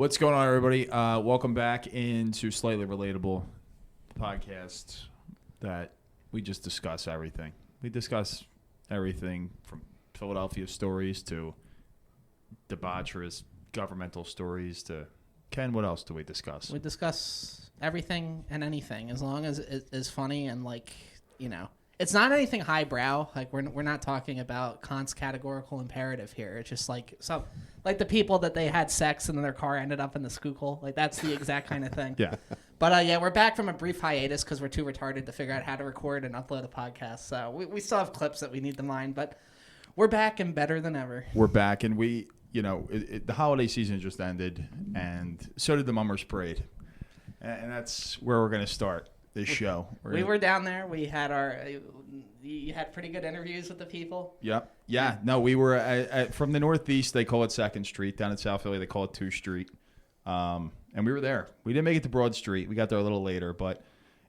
What's going on, everybody? Welcome back into Slightly Relatable, the podcast that we just discuss everything. We discuss everything from Philadelphia stories to debaucherous governmental stories to... Ken, what else do we discuss? We discuss everything and anything as long as it is funny and, like, you know, it's not anything highbrow. Like, we're not talking about Kant's categorical imperative here. It's just like the people that they had sex and then their car ended up in the Schuylkill. Like, that's the exact kind of thing. Yeah. But yeah, we're back from a brief hiatus because we're too retarded to figure out how to record and upload a podcast. So we still have clips that we need to mine, but we're back and better than ever. We're back, and we, you know, the holiday season just ended, and so did the Mummers Parade. And that's where we're going to start this show. We were down there. We had you had pretty good interviews with the people. Yep. Yeah. No, we were from the Northeast. They call it 2nd Street. Down in South Philly, they call it 2 Street. And we were there. We didn't make it to Broad Street. We got there a little later, but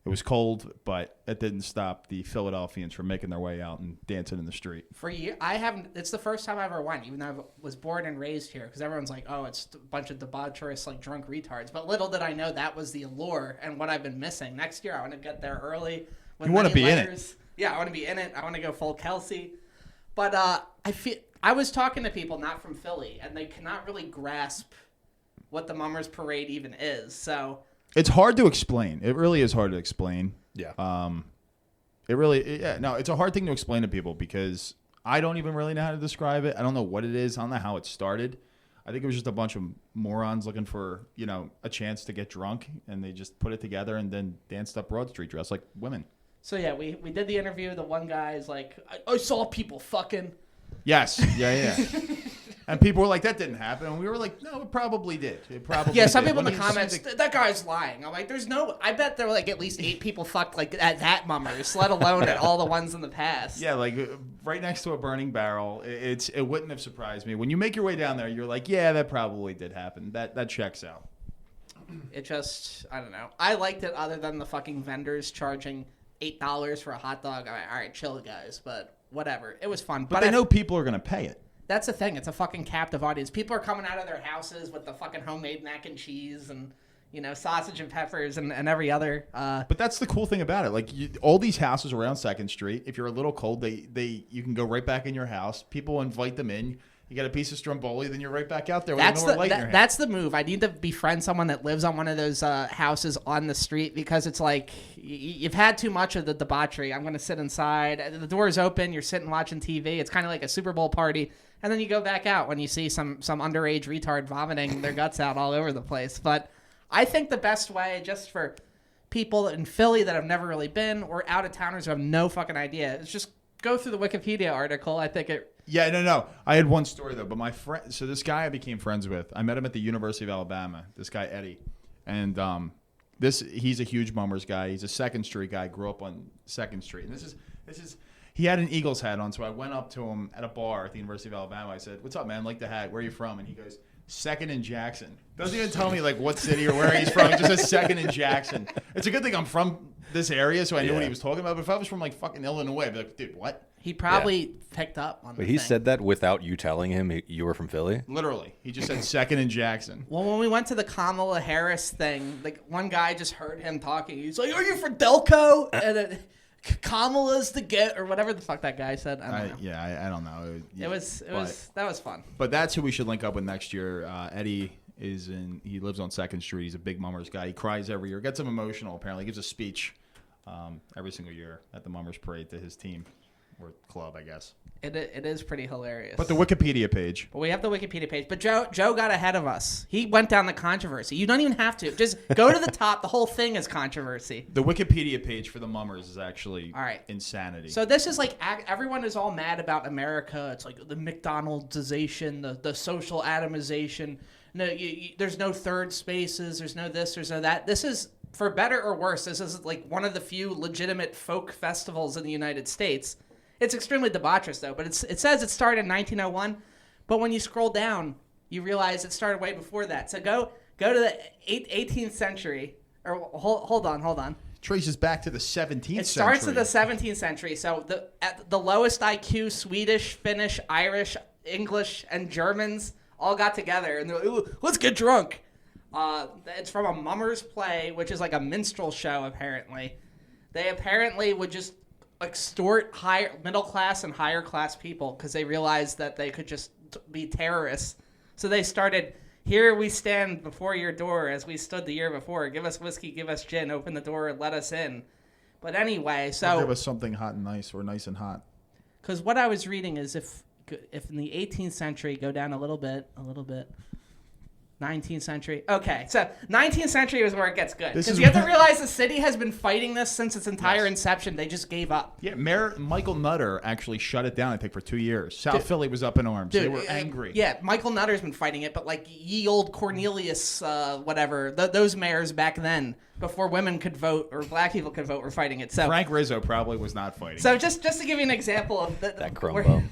it was cold. But it didn't stop the Philadelphians from making their way out and dancing in the street. For you, I haven't. It's the first time I ever went, even though I was born and raised here. Because everyone's like, "Oh, it's a bunch of debaucherous, like drunk retards." But little did I know that was the allure and what I've been missing. Next year, I want to get there early. You want to be in it? Yeah, I want to be in it. I want to go full Kelsey. But I was talking to people not from Philly, and they cannot really grasp what the Mummers Parade even is. So it's hard to explain. It really is hard to explain. Yeah. It's a hard thing to explain to people because I don't even really know how to describe it. I don't know what it is. I don't know how it started. I think it was just a bunch of morons looking for, you know, a chance to get drunk, and they just put it together and then danced up Broad Street dressed like women. So yeah, we did the interview. The one guy's like, I saw people fucking. Yes. Yeah. And people were like, that didn't happen. And we were like, no, it probably did. It probably Yeah, some did. people in the comments, that guy's lying. I'm like, I bet there were like at least 8 people fucked like at that Mummers, let alone at all the ones in the past. Yeah, like right next to a burning barrel. It wouldn't have surprised me. When you make your way down there, you're like, yeah, that probably did happen. That checks out. It just, I don't know. I liked it other than the fucking vendors charging $8 for a hot dog. All right, chill, guys. But whatever. It was fun. But I know people are going to pay it. That's the thing. It's a fucking captive audience. People are coming out of their houses with the fucking homemade mac and cheese and, you know, sausage and peppers and every other. But that's the cool thing about it. Like all these houses around 2nd Street, if you're a little cold, you can go right back in your house. People invite them in. You got a piece of Stromboli, then you're right back out there with a light in your hand. That's the move. I need to befriend someone that lives on one of those houses on the street because it's like you've had too much of the debauchery. I'm going to sit inside. The door's open. You're sitting watching TV. It's kind of like a Super Bowl party. And then you go back out when you see some underage retard vomiting their guts out all over the place. But I think the best way, just for people in Philly that have never really been or out-of-towners who have no fucking idea, is just go through the Wikipedia article. I think it... Yeah, no. I had one story, though. But my friend... So this guy I became friends with, I met him at the University of Alabama, this guy Eddie. And he's a huge Mummers guy. He's a 2nd Street guy. Grew up on 2nd Street. And this is... He had an Eagles hat on, so I went up to him at a bar at the University of Alabama. I said, "What's up, man? Like the hat. Where are you from?" And he goes, 2nd and Jackson. Doesn't even tell me like what city or where he's from. He just says 2nd and Jackson. It's a good thing I'm from this area, so I knew what he was talking about. But if I was from like fucking Illinois, I'd be like, "Dude, what?" He probably picked up on But he said that without you telling him you were from Philly? Literally. He just said 2nd and Jackson. Well, when we went to the Kamala Harris thing, like one guy just heard him talking. He's like, "Are you from Delco?" And Kamala's the get or whatever the fuck that guy said. I don't know. Yeah, I don't know. That was fun. But that's who we should link up with next year. Eddie he lives on 2nd Street. He's a big Mummers guy. He cries every year. Gets him emotional apparently. He gives a speech every single year at the Mummers Parade to his team or club, I guess. It is pretty hilarious. But the Wikipedia page. But we have the Wikipedia page. But Joe got ahead of us. He went down the controversy. You don't even have to. Just go to the top. The whole thing is controversy. The Wikipedia page for the Mummers is actually insanity. So this is like everyone is all mad about America. It's like the McDonaldization, the social atomization. No, there's no third spaces. There's no this. There's no that. This is, for better or worse, this is like one of the few legitimate folk festivals in the United States. It's extremely debaucherous, though, but it says it started in 1901, but when you scroll down, you realize it started way before that. So go to the 18th century, or hold on. Traces back to the 17th century. It starts in the 17th century, so at the lowest IQ, Swedish, Finnish, Irish, English, and Germans all got together, and they're like, let's get drunk. It's from a mummers play, which is like a minstrel show, apparently. They apparently would just extort middle class and higher class people because they realized that they could just be terrorists. So they started, here we stand before your door as we stood the year before. Give us whiskey, give us gin, open the door and let us in. But anyway, so... Or give us something hot and nice, or nice and hot. Because what I was reading is if in the 18th century, go down a little bit, 19th century. Okay, so 19th century is where it gets good. Because you have to realize the city has been fighting this since its entire inception. They just gave up. Yeah, Mayor Michael Nutter actually shut it down, I think, for 2 years. South Philly was up in arms. They were angry. Yeah, Michael Nutter's been fighting it, but like ye old Cornelius, those mayors back then, before women could vote or black people could vote, were fighting it. So Frank Rizzo probably was not fighting. So just to give you an example of that chrome bum.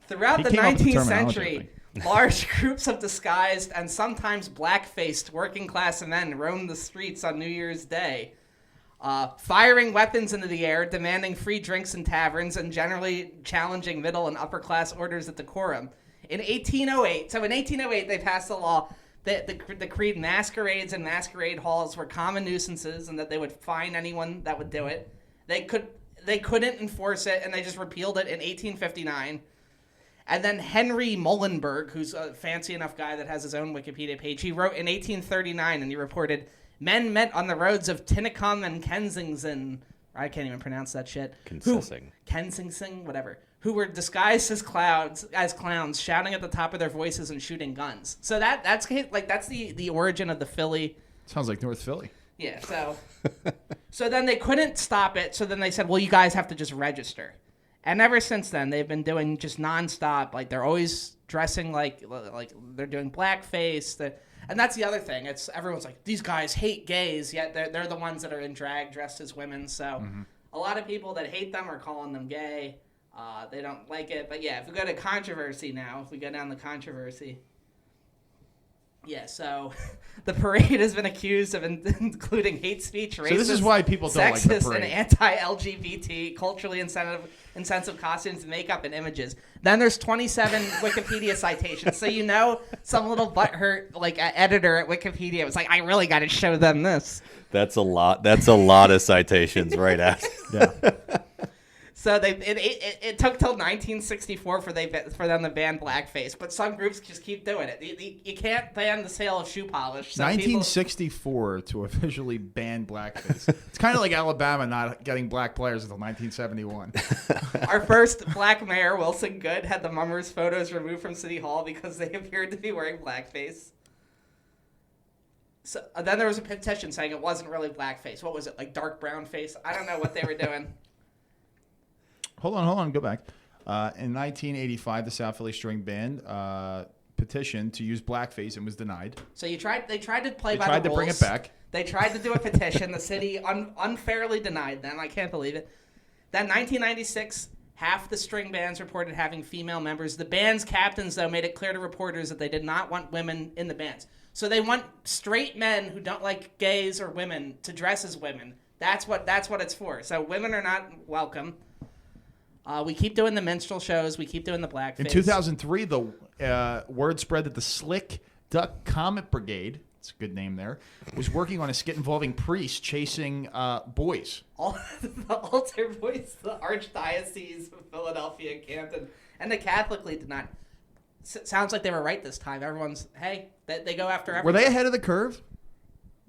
Throughout the 19th century, large groups of disguised and sometimes black-faced working-class men roamed the streets on New Year's Day, firing weapons into the air, demanding free drinks in taverns, and generally challenging middle and upper-class orders of decorum. In 1808, they passed a law that decreed masquerades and masquerade halls were common nuisances and that they would fine anyone that would do it. They couldn't enforce it, and they just repealed it in 1859. And then Henry Muhlenberg, who's a fancy enough guy that has his own Wikipedia page, he wrote in 1839, and he reported, men met on the roads of Tinicum and Kensington. I can't even pronounce that shit. Kensington, whatever. Who were disguised as clowns, shouting at the top of their voices and shooting guns. So that's the origin of the Philly. Sounds like North Philly. Yeah. So then they couldn't stop it. So then they said, well, you guys have to just register. And ever since then, they've been doing just nonstop. Like they're always dressing like they're doing blackface. And that's the other thing. It's everyone's like, these guys hate gays, yet they're the ones that are in drag dressed as women. So a lot of people that hate them are calling them gay. They don't like it. But yeah, if we go to controversy now, if we go down the controversy. Yeah, so the parade has been accused of including hate speech, racist, so this is why people don't like the sexist, parade. and anti-LGBT, culturally insensitive costumes, makeup, and images. Then there's 27 Wikipedia citations. So you know some little butthurt editor at Wikipedia was like, I really got to show them this. That's a lot. That's a lot of citations right after. Yeah. So it took till 1964 for them to ban blackface, but some groups just keep doing it. You can't ban the sale of shoe polish. 1964 to officially ban blackface. It's kind of like Alabama not getting black players until 1971. Our first black mayor, Wilson Good, had the mummers' photos removed from City Hall because they appeared to be wearing blackface. So then there was a petition saying it wasn't really blackface. What was it, like dark brown face? I don't know what they were doing. Hold on, go back. In 1985, the South Philly String Band petitioned to use blackface and was denied. So they tried to play by the rules. They tried to bring it back. They tried to do a petition. The city unfairly denied them. I can't believe it. Then 1996, half the string bands reported having female members. The band's captains, though, made it clear to reporters that they did not want women in the bands. So they want straight men who don't like gays or women to dress as women. That's what it's for. So women are not welcome. We keep doing the minstrel shows. We keep doing the blackface. In 2003, the word spread that the Slick Duck Comet Brigade, it's a good name there, was working on a skit involving priests chasing boys. The altar boys, the Archdiocese of Philadelphia and Camden, and the Catholic League did not. Sounds like they were right this time. Everyone's, hey, they go after everyone. Were they ahead of the curve?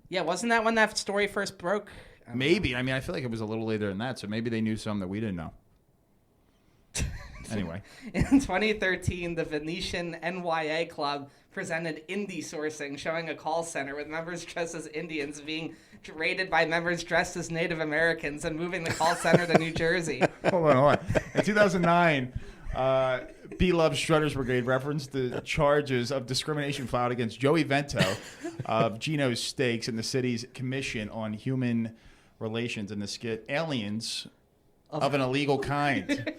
Yeah, wasn't that when that story first broke? Maybe. I mean, I feel like it was a little later than that, so maybe they knew something that we didn't know. Anyway. In 2013, the Venetian NYA Club presented indie sourcing, showing a call center with members dressed as Indians being raided by members dressed as Native Americans and moving the call center to New Jersey. Hold on. In 2009, B-Love Strutters Brigade referenced the charges of discrimination filed against Joey Vento of Geno's Steaks in the city's Commission on Human Relations in the skit Aliens of an Illegal Kind.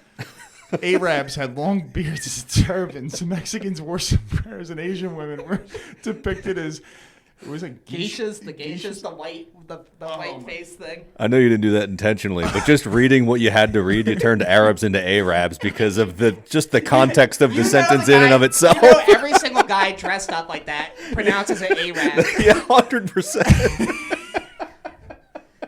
Arabs had long beards as turbans. Mexicans wore sombreros, and Asian women were depicted as It was a Geishas, the white face thing. I know you didn't do that intentionally, but just reading what you had to read, you turned Arabs into Arabs because of the context of the sentence in and of itself. You know, every single guy dressed up like that pronounces it Arab. Yeah, 100%.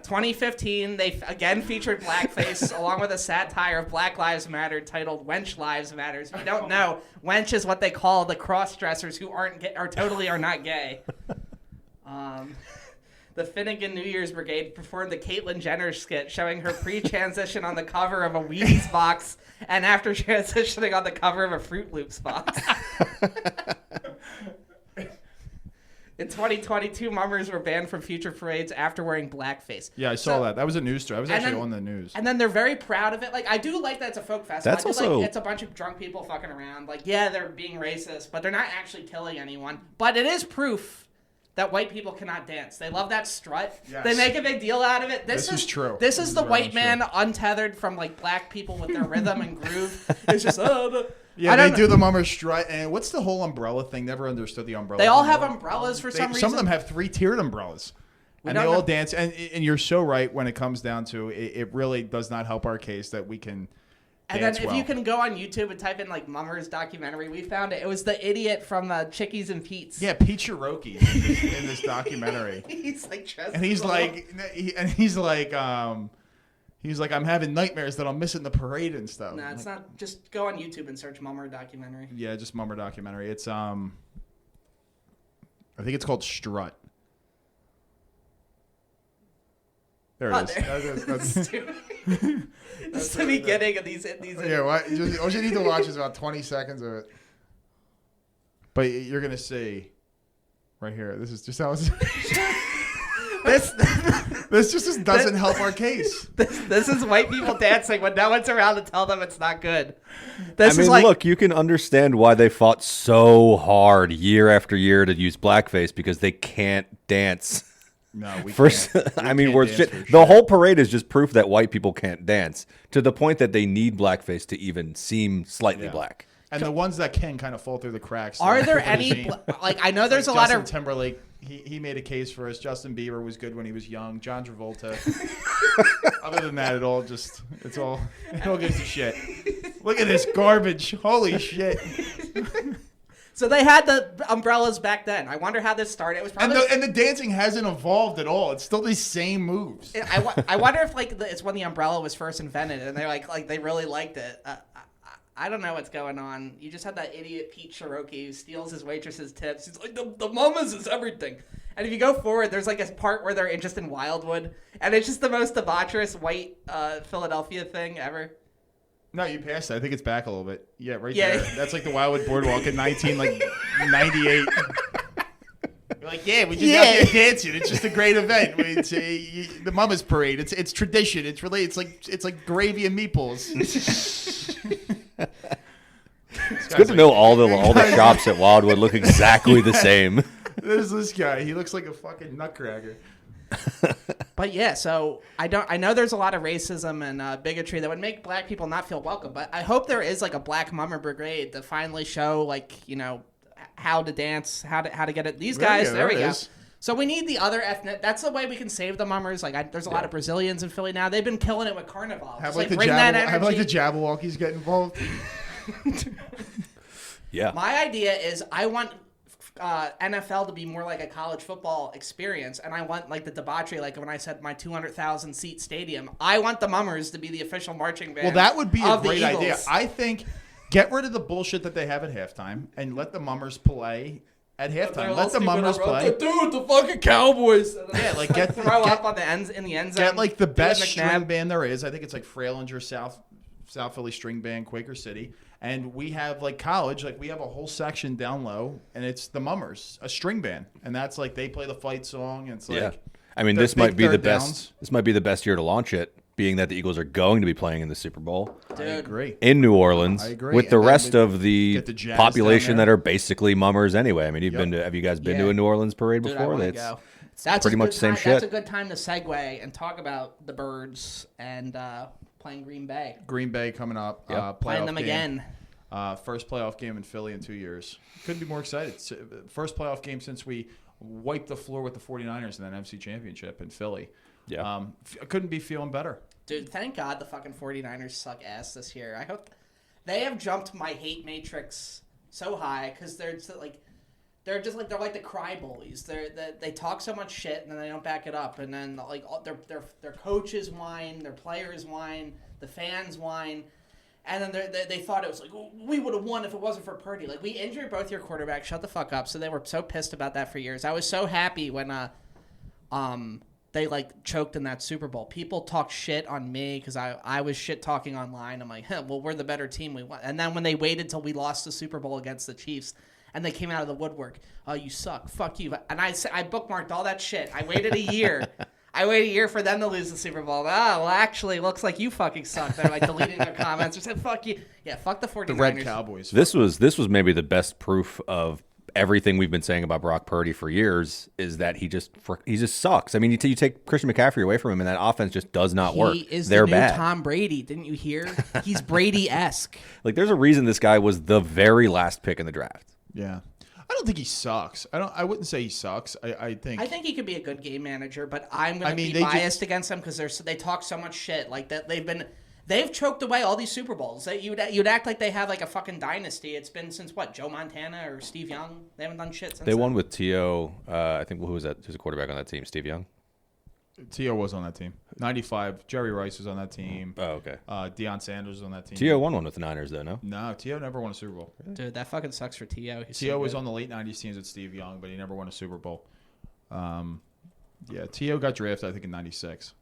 2015, they again featured blackface along with a satire of Black Lives Matter titled "Wench Lives Matters." If you don't know, wench is what they call the cross-dressers who are not gay. The Finnegan New Year's Brigade performed the Caitlyn Jenner skit showing her pre-transition on the cover of a Wheaties box and after transitioning on the cover of a Fruit Loops box. In 2022, mummers were banned from future parades after wearing blackface. Yeah, I saw that. That was a news story. I was actually on the news. And then they're very proud of it. Like, I do like that it's a folk festival. That's also... it's a bunch of drunk people fucking around. Like, yeah, they're being racist, but they're not actually killing anyone. But it is proof that white people cannot dance. They love that strut. Yes. They make a big deal out of it. This is true. This is the white man untethered from, like, black people with their rhythm and groove. It's just, yeah, they do the mummer strut. And what's the whole umbrella thing? Never understood the umbrella. They all have umbrellas for some reason. Some of them have 3-tiered umbrellas. And they all dance. And you're so right when it comes down to it really does not help our case that we can and then if you can go on YouTube and type in, like, Mummers documentary, we found it. It was the idiot from Chickies and Pete's. Yeah, Pete Cherokee in this documentary. He's like, he's like, I'm having nightmares that I'm missing the parade and stuff. No, it's not. Just go on YouTube and search Mummer documentary. Yeah, just Mummer documentary. It's I think it's called Strut. There it is. That's the beginning of these. Yeah, all you need to watch is about 20 seconds of it. But you're gonna see right here. This is just how it's. This just doesn't help our case. This is white people dancing when no one's around to tell them it's not good. Look, you can understand why they fought so hard year after year to use blackface because they can't dance. No, we can't. The whole parade is just proof that white people can't dance to the point that they need blackface to even seem slightly black. And the ones that can kind of fall through the cracks. Are there any I know there's a lot of Justin Timberlake. He made a case for us. Justin Bieber was good when he was young. John Travolta. Other than that, it all goes to shit. Look at this garbage. Holy shit. So they had the umbrellas back then. I wonder how this started. It was probably and the dancing hasn't evolved at all. It's still these same moves. I wonder if it's when the umbrella was first invented and they're like they really liked it. I don't know what's going on. You just have that idiot Pete Cherokee who steals his waitress's tips. He's like, the mamas is everything. And if you go forward, there's like a part where they're just in Wildwood, and it's just the most debaucherous white Philadelphia thing ever. No, you passed it. I think it's back a little bit. Yeah, there. That's like the Wildwood Boardwalk in 98. You're like, yeah, we just out there dancing. It's just a great event. It's the Mama's Parade. It's tradition. It's really it's like gravy and meatballs. It's good to know all the shops at Wildwood look exactly the same. There's this guy. He looks like a fucking nutcracker. But yeah, so I know there's a lot of racism and bigotry that would make black people not feel welcome. But I hope there is like a black mummer brigade to finally show how to dance, how to get it. These guys, there we go. So we need the other ethnic. That's the way we can save the mummers. There's a lot of Brazilians in Philly now. They've been killing it with Carnival. Have the Jabberwockies get involved. Yeah. My idea is I want NFL to be more like a college football experience, and I want like the debauchery, like when I said my 200,000 seat stadium. I want the mummers to be the official marching band. Well, that would be a great idea. I think get rid of the bullshit that they have at halftime and let the mummers play at halftime. Let the mummers play. Dude, the fucking Cowboys. Yeah, like throw up on the ends in the end zone. Get like the best string band there is. I think it's like Frailinger, South Philly String Band, Quaker City. And we have like college, like we have a whole section down low, and it's the mummers, a string band, and that's like they play the fight song. And it's like, I mean, this might be the best. This might be the best year to launch it, being that the Eagles are going to be playing in the Super Bowl. Dude. I agree. In New Orleans, I agree. with the rest of the Jazz population that are basically mummers anyway. I mean, have you guys been to a New Orleans parade Dude, before? That's pretty much the same shit. That's a good time to segue and talk about the Birds and playing Green Bay. Green Bay coming up. Playing them game. again. First playoff game in Philly in 2 years. Couldn't be more excited. First playoff game since we wiped the floor with the 49ers in that NFC Championship in Philly. Yeah. Couldn't be feeling better. Dude, thank God the fucking 49ers suck ass this year. I hope they have jumped my hate matrix so high because they're like the cry bullies. They talk so much shit and then they don't back it up, and then like their coaches whine, their players whine, the fans whine, and then they thought it was like we would have won if it wasn't for Purdy. Like we injured both your quarterbacks. Shut the fuck up. So they were so pissed about that for years. I was so happy when they like choked in that Super Bowl. People talk shit on me because I was shit talking online. I'm like, well, we're the better team. We won. And then when they waited till we lost the Super Bowl against the Chiefs, and they came out of the woodwork, oh, you suck, fuck you. And I bookmarked all that shit. I waited a year. I waited a year for them to lose the Super Bowl. Oh, well, actually, looks like you fucking suck. They're like deleting their comments or said, fuck you. Yeah, fuck the 49ers. The Red Cowboys. This was maybe the best proof of everything we've been saying about Brock Purdy for years is that he just sucks. I mean, you take Christian McCaffrey away from him, and that offense just does not work. He is They're the new bad. Tom Brady. Didn't you hear? He's Brady-esque. Like, there's a reason this guy was the very last pick in the draft. Yeah. I don't think he sucks. I wouldn't say he sucks. I think he could be a good game manager, but I'm going to be biased against them because they talk so much shit. Like that they've choked away all these Super Bowls. You'd act like they have like a fucking dynasty. It's been since what, Joe Montana or Steve Young? They haven't done shit since. They won with T.O. I think who was that? Who's a quarterback on that team? Steve Young. T.O. was on that team. 95. Jerry Rice was on that team. Oh, okay. Deion Sanders was on that team. T.O. won one with the Niners, though, no? No, T.O. never won a Super Bowl. Dude, that fucking sucks for T.O. T.O. was on the late 90s teams with Steve Young, but he never won a Super Bowl. Yeah, T.O. got drafted, I think, in 96.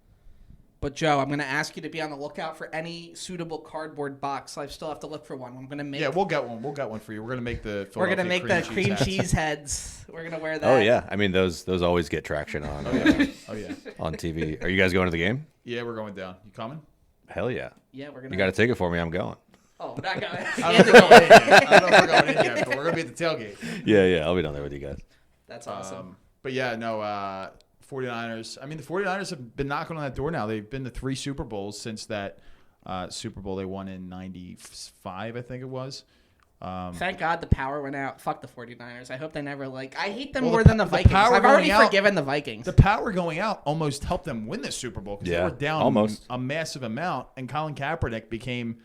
But, Joe, I'm going to ask you to be on the lookout for any suitable cardboard box. I still have to look for one. I'm going to make... Yeah, we'll get one. We'll get one for you. We're going to make the cream cheese heads. We're going to wear that. Oh, yeah. I mean, those always get traction on on TV. Are you guys going to the game? Yeah, we're going down. You coming? Hell yeah. Yeah, we're going to... You got a ticket for me. I'm going. Oh, we're not going. I don't know if we're going in yet, but we're going to be at the tailgate. Yeah. I'll be down there with you guys. That's awesome. But, yeah, no... 49ers. I mean, the 49ers have been knocking on that door now. They've been to 3 Super Bowls since that Super Bowl they won in 95, I think it was. Thank God the power went out. Fuck the 49ers. I hope they never I hate them more than the Vikings. I've already forgiven the Vikings. The power going out almost helped them win the Super Bowl because they were down almost a massive amount, and Colin Kaepernick became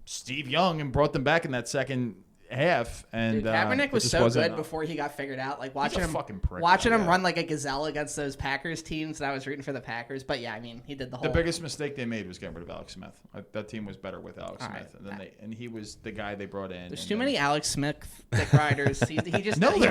Steve Young and brought them back in that second half. And dude, Kaepernick was so good before he got figured out. Like watching him run like a gazelle against those Packers teams, and I was rooting for the Packers. But yeah, I mean, he did the biggest mistake they made was getting rid of Alex Smith. That team was better with Alex Smith, and he was the guy they brought in. There's too many Alex Smith dick riders. He was never it.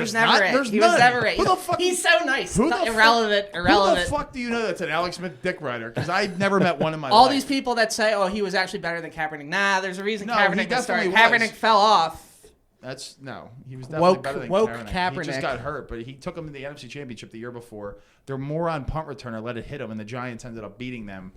He was never it. Who the fuck? He's so nice. Irrelevant. Who the fuck do you know that's an Alex Smith dick rider? Because I've never met one in my life. All these people that say, "Oh, he was actually better than Kaepernick." Nah, there's a reason Kaepernick started. Was. Kaepernick fell off. He was definitely better than Kaepernick. He just got hurt, but he took him to the NFC Championship the year before. Their moron punt returner let it hit him, and the Giants ended up beating them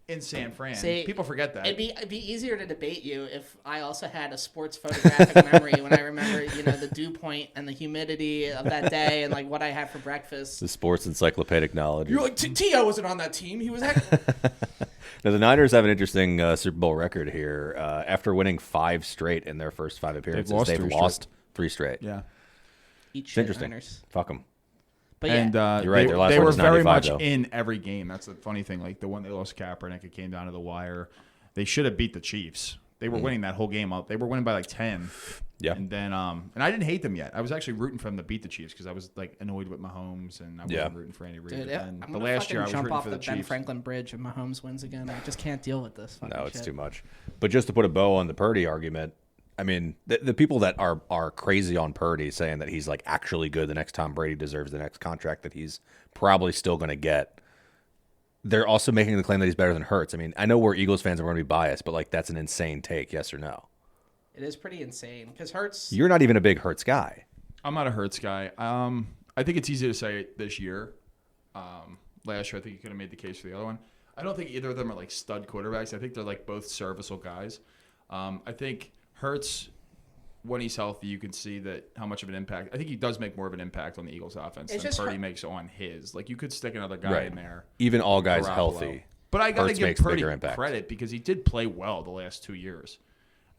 in San Fran. See, people forget that. It'd be easier to debate you if I also had a sports photographic memory when I remember, the dew point and the humidity of that day and like what I had for breakfast. The sports encyclopedic knowledge. You're like, T.O. wasn't on that team. He was Now, the Niners have an interesting Super Bowl record here. After winning 5 straight in their first 5 appearances, they've lost 3 straight. Yeah. It's interesting. Niners. Fuck them. But yeah. And you're right. Their last they one were was very 95, much though. in every game. That's the funny thing. Like the one they lost Kaepernick, it came down to the wire. They should have beat the Chiefs. They were winning that whole game up. They were winning by like 10. Yeah. And then and I didn't hate them yet. I was actually rooting for them to beat the Chiefs because I was like annoyed with Mahomes and I wasn't rooting for Andy Reid. But last year I was jump rooting off for the the Ben Chiefs. Franklin Bridge and Mahomes wins again. I just can't deal with this. No, it's shit. too much. But just to put a bow on the Purdy argument, I mean, the people that are crazy on Purdy saying that he's like actually good, the next Tom Brady deserves the next contract that he's probably still going to get. They're also making the claim that he's better than Hurts. I mean, I know we're Eagles fans and we're going to be biased, but like that's an insane take, yes or no? It is pretty insane because Hurts. You're not even a big Hurts guy. I'm not a Hurts guy. I think it's easy to say this year. Last year, I think you could have made the case for the other one. I don't think either of them are like stud quarterbacks. I think they're like both serviceable guys. I think Hurts, when he's healthy, you can see that how much of an impact. I think he does make more of an impact on the Eagles' offense than Purdy makes on his. Like you could stick another guy in there. Even all guys Garoppolo. healthy. But I got to give Purdy credit because he did play well the last 2 years.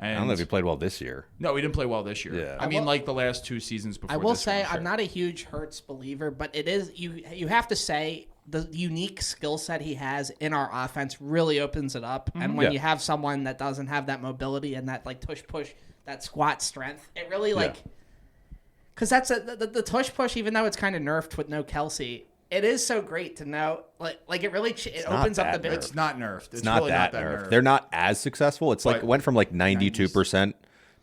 And I don't know if he played well this year. No, he didn't play well this year. Yeah. I mean, like the last 2 seasons before. I will this say one, I'm not a huge Hurts believer, but it is you have to say the unique skill set he has in our offense really opens it up. And when Yeah. you have someone that doesn't have that mobility and that like tush push, that squat strength, it really because that's the tush push. Even though it's kind of nerfed with no Kelsey, it is so great to know. Like it really it opens up the bit. It's not nerfed. It's not really that not that nerfed. nerfed. They're not as successful. It's like But it went from like 92%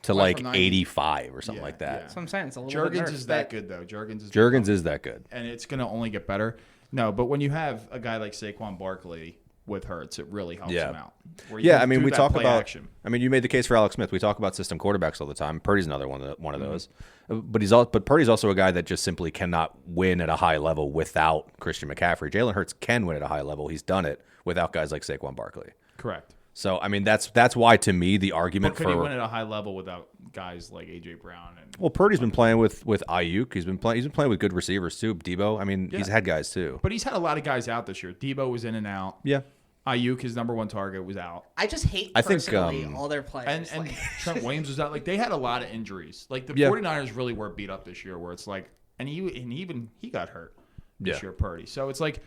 to Went like from 90 85 or something Yeah, like that. yeah. That's what I'm saying. It's a little bit Jurgens nerfed, is that but- good though. Jurgens is that good. and it's going to only get better. No, but when you have a guy like Saquon Barkley with Hurts, it really helps Yeah. him out. Where you Yeah, can I mean, do we that talk play about. action. I mean, you made the case for Alex Smith. We talk about system quarterbacks all the time. Purdy's another one of those. But Purdy's also a guy that just simply cannot win at a high level without Christian McCaffrey. Jalen Hurts can win at a high level. He's done it without guys like Saquon Barkley. Correct. So I mean, that's why to me the argument But could he win for at a high level without guys like AJ Brown and well, Purdy's been playing with Ayuk. He's been playing with good receivers too. Debo. I mean, he's had guys too. But he's had a lot of guys out this year. Debo was in and out. Yeah. Ayuk, his number one target, was out. I just hate I think, personally all their players. And like- Trent Williams was out. Like they had a lot of injuries. Like the Yeah. 49ers really were beat up this year where it's like and he got hurt this Yeah. year, Purdy. So it's like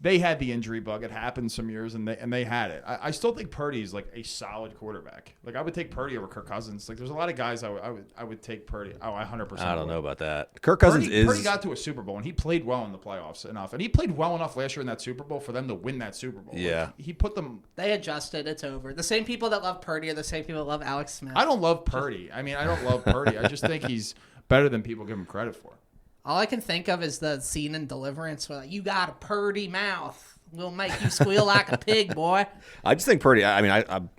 they had the injury bug. It happened some years and they had it. I still think Purdy's like a solid quarterback. Like I would take Purdy over Kirk Cousins. Like there's a lot of guys I would take Purdy. Oh, I 100%. I don't would. know about that. Kirk Cousins Purdy got to a Super Bowl and he played well in the playoffs enough. And he played well enough last year in that Super Bowl for them to win that Super Bowl. Yeah. Like, he put them. They adjusted. It's over. The same people that love Purdy are the same people that love Alex Smith. I don't love Purdy. I mean, I don't love Purdy. I just think he's better than people give him credit for. All I can think of is the scene in Deliverance where like, you got a Purdy mouth. We'll make you squeal like a pig, boy. I just think Purdy. I mean,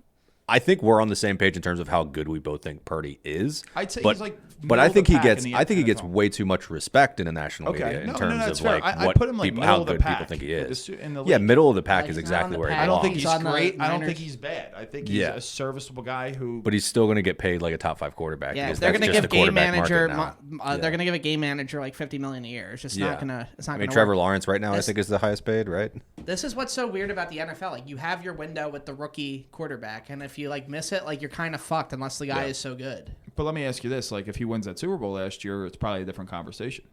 I think we're on the same page in terms of how good we both think Purdy is. I'd say but, he's like but I middle think of the he pack gets. in the I think he gets NFL. way too much respect in the national media in terms that's of fair. like I what put him like people, middle how of the good pack people think he is. in the Yeah, league. middle of the pack He's is not exactly on the where he pack. I don't think belongs. he's on the great. I don't Niners. think he's bad. I think he's Yeah. a serviceable guy who. But he's still going to get paid like a top 5 quarterback. Yeah, because they're that's going to just give the game quarterback manager. market now. They're going to give a game manager like $50 million a year. It's just not gonna. It's not. I mean, gonna Trevor work. Lawrence right now, I This- think, is the highest paid, right? This is what's so weird about the NFL. Like you have your window with the rookie quarterback, and if you like miss it, like you're kind of fucked unless the guy Yeah. is so good. But let me ask you this: like, if he wins that Super Bowl last year, it's probably a different conversation.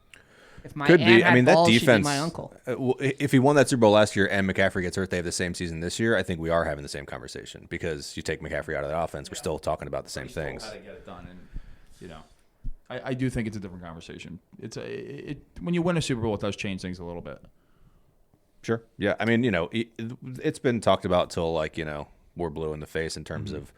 If my Could aunt be. had I mean, that balls, she'd be defense. my uncle. Well, if he won that Super Bowl last year and McCaffrey gets hurt, they have the same season this year. I think we are having the same conversation because you take McCaffrey out of that offense, we're still talking about the same things. How to get it done, and you know, I do think it's a different conversation. When you win a Super Bowl, it does change things a little bit. Sure. Yeah. I mean, it's been talked about till like, we're blue in the face in terms of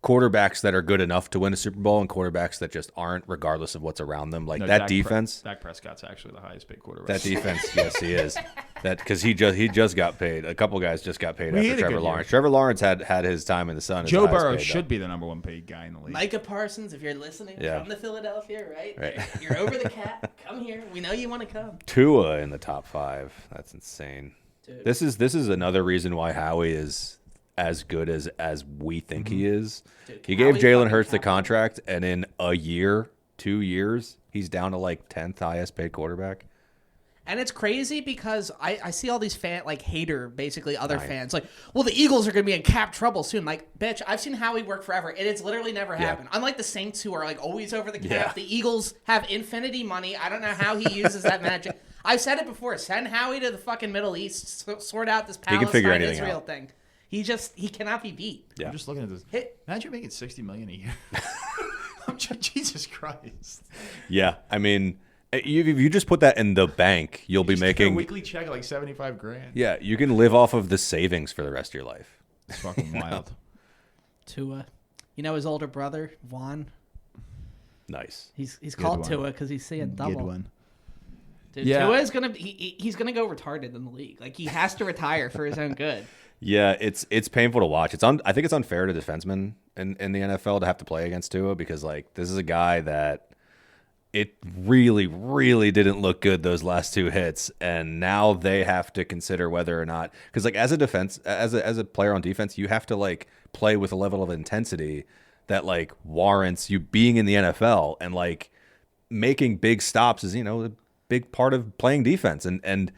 quarterbacks that are good enough to win a Super Bowl and quarterbacks that just aren't, regardless of what's around them. Like No, that Dak defense. Dak Prescott's actually the highest paid quarterback. That defense, yes, he is. That because he just got paid. A couple guys just got paid He had after a good Trevor year. Lawrence. Trevor Lawrence had his time in the sun. as Joe the highest Burrow paid, should though. be the number one paid guy in the league. Micah Parsons, if you're listening Yeah. from the Philadelphia, right? Right. You're over the cap. Come here. We know you want to come. Tua in the top 5. That's insane. Dude. This is another reason why Howie is as good as we think he is. Dude, He gave Howie Jalen fucking Hurts the capped. contract, and in a year, 2 years, he's down to like 10th highest paid quarterback. And it's crazy because I see all these hater, basically other Right. fans, like, well, the Eagles are going to be in cap trouble soon. Like, bitch, I've seen Howie work forever. It has literally never happened. Unlike the Saints, who are like always over the cap, Yeah. the Eagles have infinity money. I don't know how he uses that magic. I've said it before. Send Howie to the fucking Middle East, sort out this can figure anything Palestine-Israel out. thing. He cannot be beat. Yeah. I'm just looking at this. Hit- Imagine making $60 million a year. Jesus Christ! Yeah, I mean, if you just put that in the bank, you'll be Just get a making. weekly check of like $75,000. Yeah, you can live off of the savings for the rest of your life. It's fucking wild. Tua. You know his older brother, Vaughn? Nice. He's called one. Tua because he's seeing double. Good one. Dude, Yeah. Tua is gonna he's gonna go retarded in the league. Like he has to retire for his own good. Yeah, it's painful to watch. I think it's unfair to defensemen in the NFL to have to play against Tua because like this is a guy that it really, really didn't look good those last 2 hits, and now they have to consider whether or not because like as a player on defense, you have to like play with a level of intensity that like warrants you being in the NFL and like making big stops is a big part of playing defense and.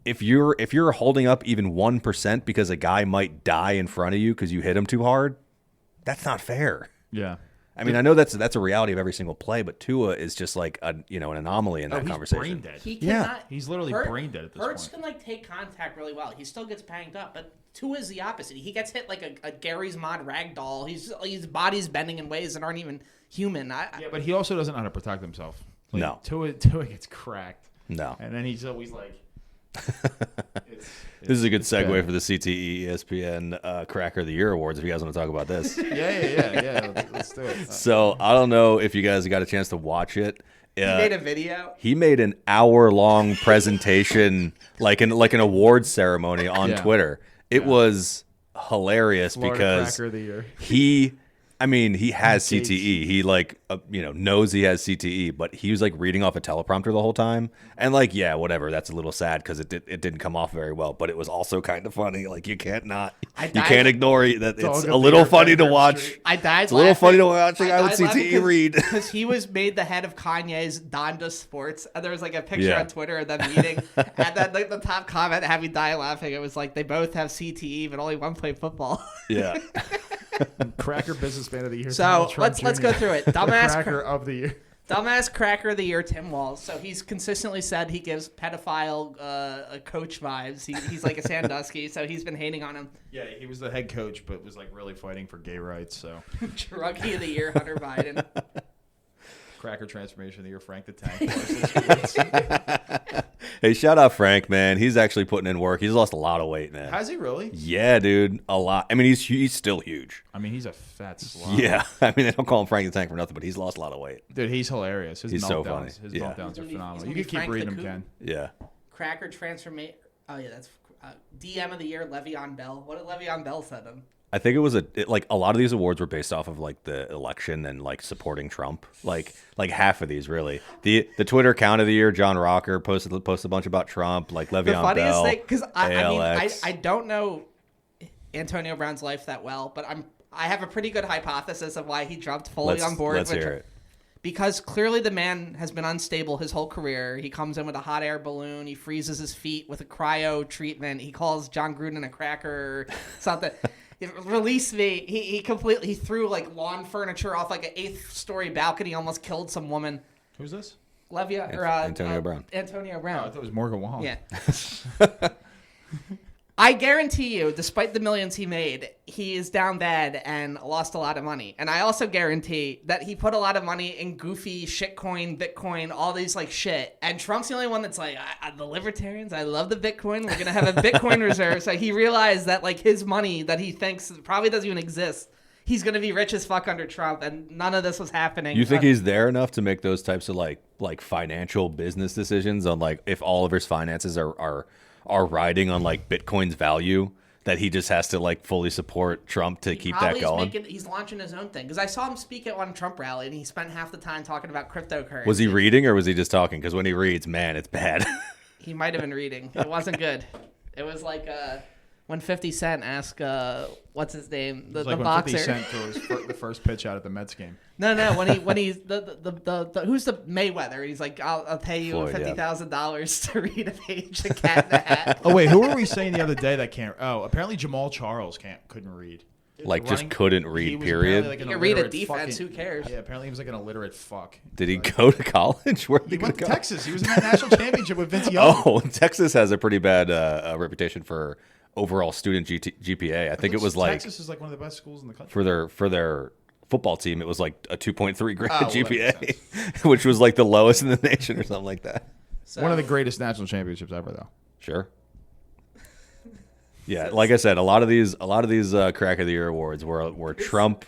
If you're holding up even 1% because a guy might die in front of you because you hit him too hard, that's not fair. Yeah. I mean, I know that's a reality of every single play, but Tua is just like an anomaly in that he's conversation. brain dead. He Yeah. cannot. He's literally brain dead at this Hurts point. can like take contact really well. He still gets banged up, but Tua is the opposite. He gets hit like a Gary's Mod ragdoll. His body's bending in ways that aren't even human. Yeah, but he also doesn't know how to protect himself. Like, No. Tua gets cracked. No. And then he's always like... This is a good segue bad. for the CTE ESPN Cracker of the Year Awards if you guys want to talk about this. Yeah. Let's do it. So I don't know if you guys got a chance to watch it. he made a video. He made an hour-long presentation, like an awards ceremony on Yeah. Twitter. It was hilarious Florida because Cracker of the Year. he has Gates. CTE. He knows he has CTE, but he was like reading off a teleprompter the whole time. And like, yeah, whatever. That's a little sad because it didn't come off very well, but it was also kind of funny. Like you can't ignore it, that it's Dog a of little the funny year, to Bear watch. Street. I died. It's a little funny to watch a guy with CTE read. Because he was made the head of Kanye's Donda Sports, and there was like a picture Yeah. on Twitter of them meeting, and then like the top comment had me die laughing. It was like they both have CTE, but only one played football. Yeah. Cracker Businessman of the Year. So Donald Trump let's Jr. go through it. Dumbass Cracker of the Year. Dumbass Cracker of the Year, Tim Walz. So he's consistently said he gives pedophile coach vibes. He's like a Sandusky, so he's been hating on him. Yeah, he was the head coach, but was like really fighting for gay rights. So Druggie of the Year, Hunter Biden. Cracker Transformation of the Year, Frank the Tank. Hey, shout out Frank, man. He's actually putting in work. He's lost a lot of weight, man. Has he really? Yeah, dude, a lot. I mean, he's still huge. I mean, he's a fat slob. Yeah, I mean, they don't call him Frank the Tank for nothing, but he's lost a lot of weight. Dude, he's hilarious. His He's meltdowns, so funny. His Yeah. meltdowns He's are gonna be- phenomenal. he's You gonna be can keep Frank reading the them, Coop. Ken. Yeah. Cracker Transformation. Oh yeah, that's DM of the Year, Le'Veon Bell. What did Le'Veon Bell said him? I think it was a lot of these awards were based off of like the election and like supporting Trump. Like half of these really. The Twitter account of the year, John Rocker posted a bunch about Trump. Like Le'Veon The funniest Bell, thing, because I mean, ALX. I don't know Antonio Brown's life that well, but I have a pretty good hypothesis of why he jumped fully on board. Let's with hear it. Because clearly the man has been unstable his whole career. He comes in with a hot air balloon. He freezes his feet with a cryo treatment. He calls John Gruden a cracker or something. Release me. He threw like lawn furniture off like an 8th story balcony. Almost killed some woman. Who's this? Antonio Brown. Antonio Oh, Brown. I thought it was Morgan Wallen. Yeah. I guarantee you, despite the millions he made, he is down bad and lost a lot of money. And I also guarantee that he put a lot of money in goofy shitcoin, Bitcoin, all these like shit. And Trump's the only one that's like, the libertarians, I love the Bitcoin. We're going to have a Bitcoin reserve. So he realized that like his money that he thinks probably doesn't even exist. He's going to be rich as fuck under Trump, and none of this was happening. You think he's there enough to make those types of like financial business decisions on like if all of his finances are riding on like Bitcoin's value, that he just has to like fully support Trump to keep that going? He's launching his own thing. Because I saw him speak at one Trump rally, and he spent half the time talking about cryptocurrency. Was he reading or was he just talking? Because when he reads, man, it's bad. He might have been reading. It wasn't good. It was like when 50 Cent asked, what's his name, the It's like when boxer. 50 Cent threw the first pitch out at the Mets game. No, when he's the who's the Mayweather? He's like, I'll pay you Floyd, yeah. $50,000 to read a page of Cat in the Hat. Oh wait, who were we saying the other day that can't? Oh, apparently Jamal Charles couldn't read. Like just couldn't He read, was period. apparently, like, an You can read a illiterate defense, fucking- who cares? Yeah, apparently he was like an illiterate fuck. Did he go to college? Where did He went to go? Texas. He was in that national championship with Vince Young. Oh, Texas has a pretty bad reputation for overall student GPA. I think it was like Texas is like one of the best schools in the country. for their football team, it was like a 2.3 grade Oh, well, that makes GPA, which was like the lowest in the nation or something like that. So, One of the greatest national championships ever, though. Sure. Yeah, like I said, a lot of these Crack of the Year awards were Trump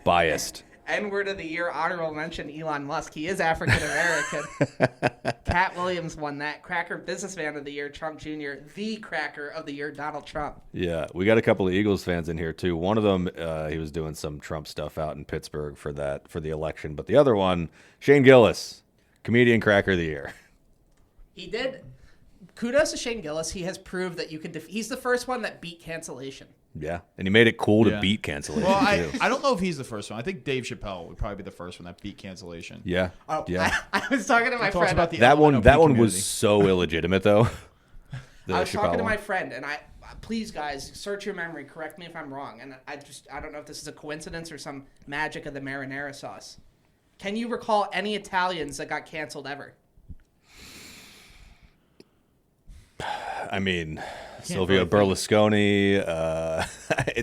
biased. N-word of the year, honorable mention, Elon Musk. He is African American. Cat Williams won that. Cracker businessman of the year, Trump Jr. The cracker of the year, Donald Trump. Yeah, we got a couple of Eagles fans in here too. One of them, he was doing some Trump stuff out in Pittsburgh for the election, but the other one, Shane Gillis, comedian Cracker of the Year. He did. Kudos to Shane Gillis. He has proved that you can. He's the first one that beat cancellation. Yeah, and he made it cool to Yeah. beat cancellation Well, too. I don't know if he's the first one. I think Dave Chappelle would probably be the first one that beat cancellation. Yeah, Oh, yeah. I was talking to my Talks friend. about the That one LNOP was community. so illegitimate though. The I was talking Chappelle to my one. friend, and please, guys, search your memory. Correct me if I'm wrong. And I don't know if this is a coincidence or some magic of the marinara sauce. Can you recall any Italians that got canceled ever? I mean, Silvio Berlusconi.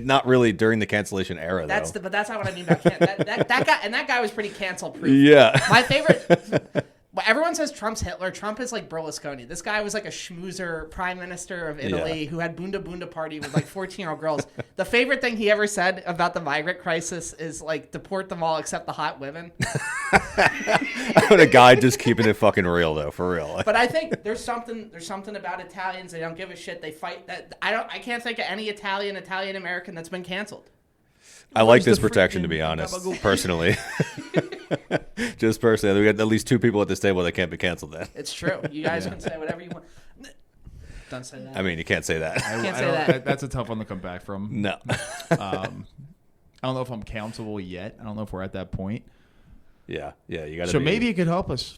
Not really during the cancellation era, though. But that's not what I mean by that guy was pretty cancel proof. Yeah. My favorite. Everyone says Trump's Hitler. Trump is like Berlusconi. This guy was like a schmoozer prime minister of Italy who had Bunda Bunda party with like 14-year-old girls. The favorite thing he ever said about the migrant crisis is like deport them all except the hot women. What a guy just keeping it fucking real though, for real. But I think there's something about Italians. They don't give a shit. They fight. That I can't think of any Italian American that's been canceled. I like this protection, to be honest, personally. Just personally, we got at least 2 people at this table that can't be canceled then. It's true. You guys can say whatever you want. Don't say that. I mean, you can't say that. Can't say that. That's a tough one to come back from. No. I don't know if I'm cancelable yet. I don't know if we're at that point. Yeah, you got to. So maybe it could help us.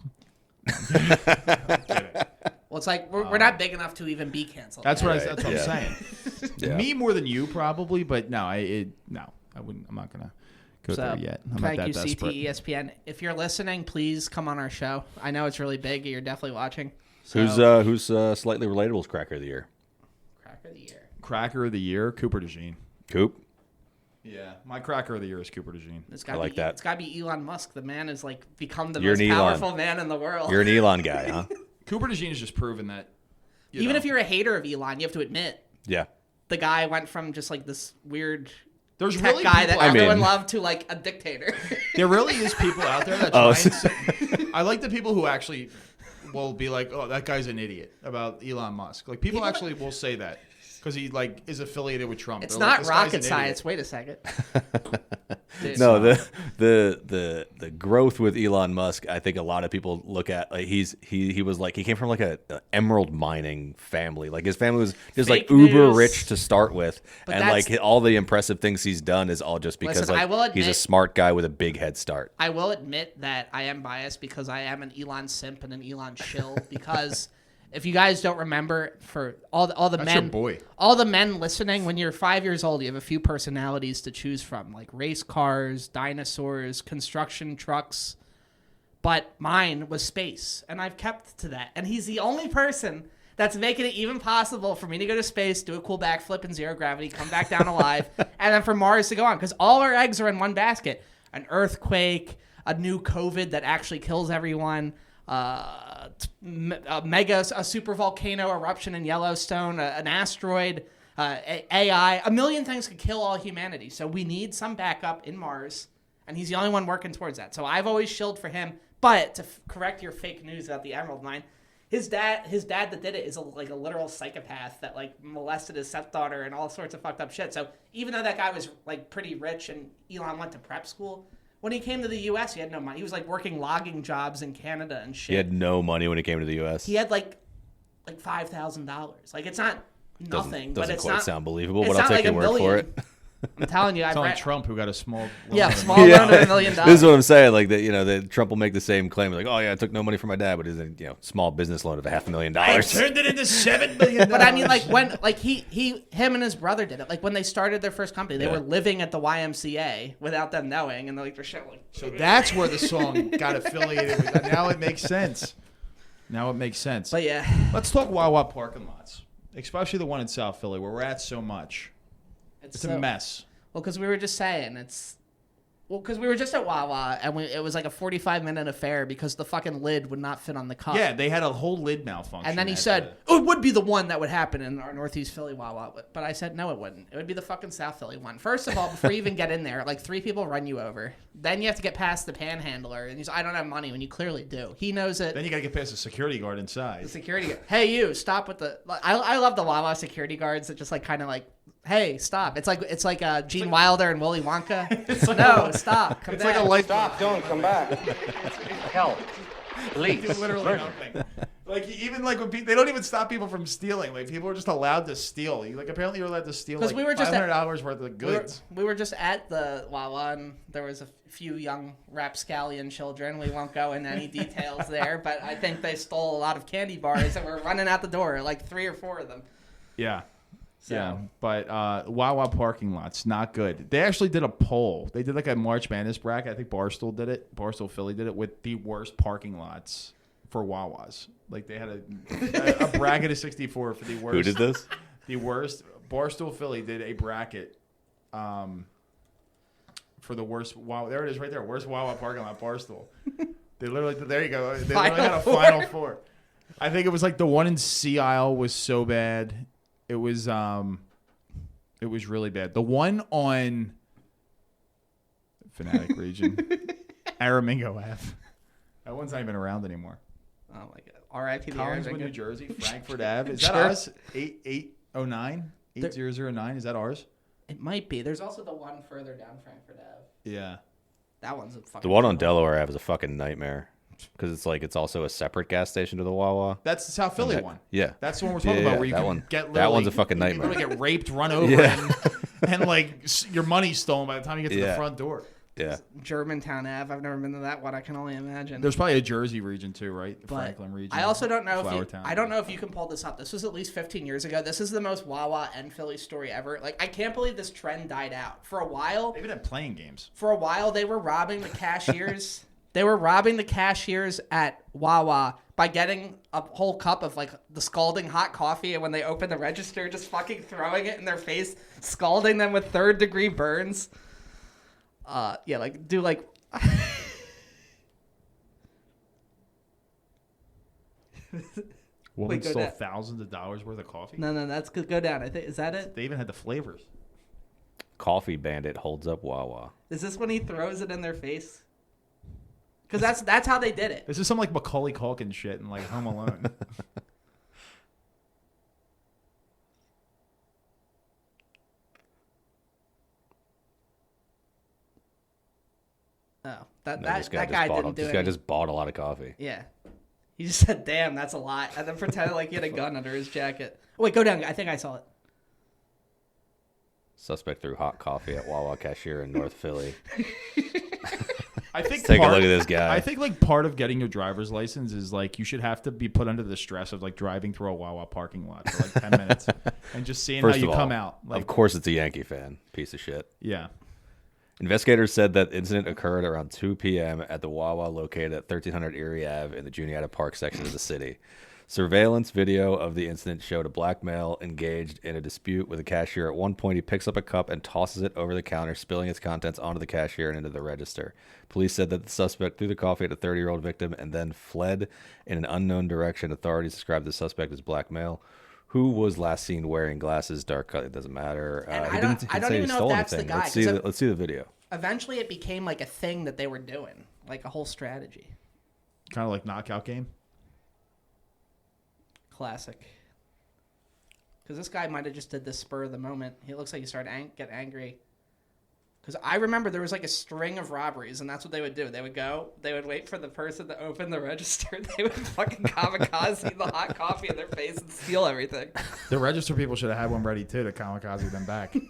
Well, it's like we're not big enough to even be canceled. That's yet. what I'm saying. Yeah. Me more than you probably, but no, I wouldn't. I'm not gonna go there yet. I'm not thank that you, desperate. CTESPN. If you're listening, please come on our show. I know it's really big. You're definitely watching. So, Who's Slightly Relatable's Cracker of the Year? Cracker of the Year. Cracker of the Year, Cooper DeJean. Coop? Yeah, my Cracker of the Year is Cooper DeJean. I like that. It's got to be Elon Musk. The man has like become the You're most an Elon. powerful man in the world. You're an Elon guy, huh? Cooper DeJean has just proven that. Even if you're a hater of Elon, you have to admit Yeah. the guy went from just like this weird There's tech really guy that people out everyone mean- loved to like a dictator. There really is people out there that try and say, I like the people who actually will be like, oh, that guy's an idiot about Elon Musk. Like people actually will say that because he like is affiliated with Trump. It's They're like, not "This guy's rocket an science. idiot." Wait a second. Dude, No, the growth with Elon Musk, I think a lot of people look at like he came from like a emerald mining family. Like his family was just Fake like uber news. rich to start with, But and that's- like all the impressive things he's done is all just because Listen, I like will he's a admit- smart guy with a big head start. I will admit that I am biased because I am an Elon simp and an Elon shill because if you guys don't remember, for all the That's men, your boy. all the men listening, when you're 5 years old, you have a few personalities to choose from, like race cars, dinosaurs, construction trucks. But mine was space, and I've kept to that. And he's the only person that's making it even possible for me to go to space, do a cool backflip in zero gravity, come back down alive, and then for Mars to go on. Because all our eggs are in one basket. An earthquake, a new COVID that actually kills everyone, a super volcano eruption in Yellowstone, an asteroid, AI, a million things could kill all humanity. So we need some backup in Mars, and he's the only one working towards that. So I've always shilled for him. But to correct your fake news about the Emerald Mine, his dad that did it is like a literal psychopath that like molested his stepdaughter and all sorts of fucked up shit. So even though that guy was like pretty rich and Elon went to prep school, when he came to the U.S., he had no money. He was like working logging jobs in Canada and shit. He had no money when he came to the U.S. He had like $5,000. Like it's not nothing, but doesn't it's quite not sound believable, it's but I'll not take like your a word million. for it. I'm telling you, It's I've not like read. Trump who got a small. Yeah, loan. small loan of $1 million. This is what I'm saying. Like that, Trump will make the same claim. Like, oh yeah, I took no money from my dad, but it's a small business loan of $500,000. I turned it into $7 million. But I mean, like when, like him and his brother did it. Like when they started their first company, they were living at the YMCA without them knowing, and they're like, their shit like. So that's where the song got affiliated with that. Now it makes sense. But yeah, Let's talk Wawa parking lots, especially the one in South Philly where we're at so much. It's a mess. Well, because we were just saying because we were just at Wawa and it was like a 45-minute affair because the fucking lid would not fit on the cup. Yeah, they had a whole lid malfunction. And then he said, "Oh, it would be the one that would happen in our Northeast Philly Wawa." But I said, "No, it wouldn't. It would be the fucking South Philly one." First of all, before you even get in there, like 3 people run you over. Then you have to get past the panhandler, and he's, "I don't have money," when you clearly do. He knows it. Then you got to get past the security guard inside. The security guard. Hey, you stop with the. I love the Wawa security guards that just like kind of like, "Hey, stop!" It's like Gene Wilder and Willy Wonka. No, stop. Come It's back. like a light. Stop, don't come back. Help. Please. Literally nothing. Like even like when they don't even stop people from stealing. Like people are just allowed to steal. Like apparently you're allowed to steal like we were just $500 worth of goods. We were just at the Wawa, and there was a few young rapscallion children. We won't go into any details there, but I think they stole a lot of candy bars and were running out the door, like 3 or 4 of them. Yeah. So. Yeah, but Wawa parking lots, not good. They actually did a poll. They did like a March Madness bracket. I think Barstool did it. Barstool Philly did it with the worst parking lots for Wawas. Like they had a bracket of 64 for the worst. Who did this? The worst. Barstool Philly did a bracket for the worst Wawa. There it is right there. Worst Wawa parking lot, Barstool. They literally, there you go. They literally had a Final Four. I think it was like the one in Sea Isle was so bad. It was really bad. The one on Fanatic Region, Aramingo Ave. That one's not even around anymore. Oh my god. R.I.P. the Collingswood, Aramingo. New Jersey, Frankfurt Ave. Is that Sure. us? 8809? 8009? Is that ours? It might be. There's also the one further down Frankfurt Ave. Yeah. That one's a fucking. The one on Delaware Ave is a fucking nightmare because it's also a separate gas station to the Wawa. That's the South Philly one. Yeah. That's the one we're talking about where you that can one, get that one's a literally- fucking you nightmare. literally get raped, run over, Yeah. and like your money's stolen by the time you get to the Yeah. front door. Yeah. Germantown Ave. I've never been to that one. I can only imagine. There's probably a Jersey region too, right? The But Franklin region. I also don't know if Flourtown. I don't know if you can pull this up. This was at least 15 years ago. This is the most Wawa and Philly story ever. Like I can't believe this trend died out. For a while, They even had playing games. they were robbing the cashiers. They were robbing the cashiers at Wawa by getting a whole cup of like the scalding hot coffee, and when they open the register, just fucking throwing it in their face, scalding them with 3rd-degree burns. Yeah, like do like. Woman Wait, go stole down. thousands of dollars worth of coffee. No, that's good. Go down. I think is that it? They even had the flavors. Coffee Bandit holds up Wawa. Is this when he throws it in their face? Because that's how they did it. This is some like Macaulay Culkin shit and like Home Alone. Oh, that No, guy didn't do This it. guy just bought a lot of coffee. Yeah. He just said, "Damn, that's a lot," and then pretended like he had a gun under his jacket. Oh, wait, go down. I think I saw it. Suspect threw hot coffee at Wawa cashier in North Philly. I think Take a look at this guy. I think like part of getting your driver's license is like you should have to be put under the stress of like driving through a Wawa parking lot for like 10 minutes and just seeing First how you of all, come out. Like, of course, it's a Yankee fan. Piece of shit. yeah. Investigators said that incident occurred around 2 p.m. at the Wawa located at 1300 Erie Ave in the Juniata Park section of the city. Surveillance video of the incident showed a black male engaged in a dispute with a cashier. At one point, he picks up a cup and tosses it over the counter, spilling its contents onto the cashier and into the register. Police said that the suspect threw the coffee at a 30-year-old victim and then fled in an unknown direction. Authorities described the suspect as black male, who was last seen wearing glasses, dark color. It doesn't matter. And He I didn't don't say he even know if stole that's the anything. guy, Let's see 'cause let's see the video. Eventually, it became like a thing that they were doing, like a whole strategy. Kind of like knockout game. Classic. Because this guy might have just did this spur of the moment. He looks like he started get angry. Because I remember there was like a string of robberies, and that's what they would do. They would go, they would wait for the person to open the register. They would fucking kamikaze the hot coffee in their face and steal everything. The register people should have had one ready too to kamikaze them back. This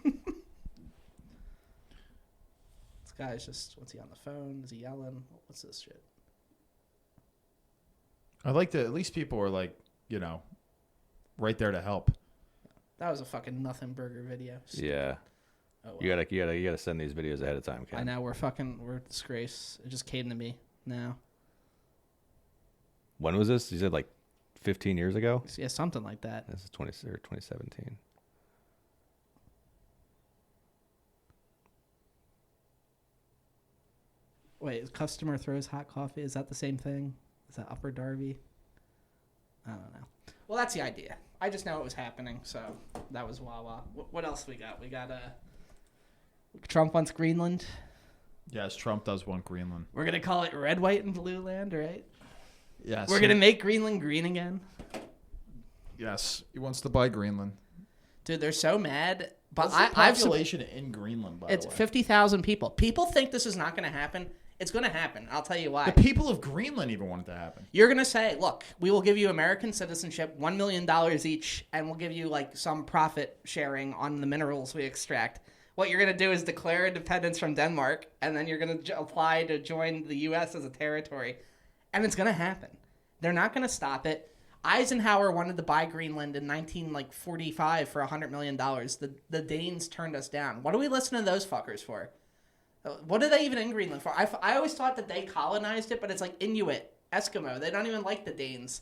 guy's just, what's he on the phone? Is he yelling? What's this shit? I like to, at least people are like, you know, right there to help. That was a fucking nothing burger video. Yeah. Oh, well. You gotta send these videos ahead of time, Ken. I know, we're a disgrace. It just came to me now. When was this? You said like 15 years ago? Yeah, something like that. This is 2017. Wait, customer throws hot coffee. Is that the same thing? Is that Upper Darby? I don't know. Well, that's the idea. I just know it was happening, so that was Wawa. What else we got? We got Trump wants Greenland. Yes, Trump does want Greenland. We're gonna call it Red, White, and Blue Land, right? Yes. We're gonna make Greenland green again. Yes, he wants to buy Greenland. Dude, they're so mad. But What's the I've population in Greenland, by it's the way? 50,000 people. People think this is not gonna happen. It's gonna happen. I'll tell you why. The people of Greenland even want it to happen. You're going to say, look, we will give you American citizenship, $1 million each, and we'll give you like some profit sharing on the minerals we extract. What you're going to do is declare independence from Denmark, and then you're going to apply to join the U.S. as a territory. And it's going to happen. They're not going to stop it. Eisenhower wanted to buy Greenland in 1945 for $100 million. The Danes turned us down. What do we listen to those fuckers for? What are they even in Greenland for? I always thought that they colonized it, but it's like Inuit, Eskimo. They don't even like the Danes.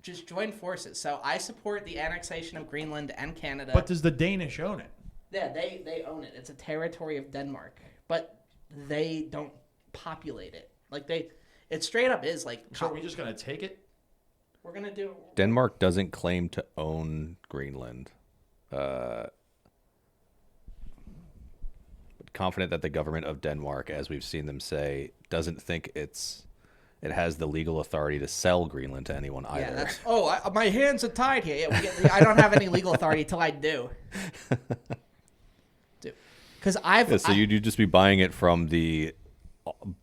Just join forces. So I support the annexation of Greenland and Canada. But does the Danish own it? Yeah, they own it. It's a territory of Denmark, but they don't populate it. It straight up is like. So are we just gonna take it? We're gonna do. Denmark doesn't claim to own Greenland. Confident that the government of Denmark, as we've seen them say, doesn't think it has the legal authority to sell Greenland to anyone either. Yeah, my hands are tied here. Yeah, I don't have any legal authority till I do. Because you'd just be buying it from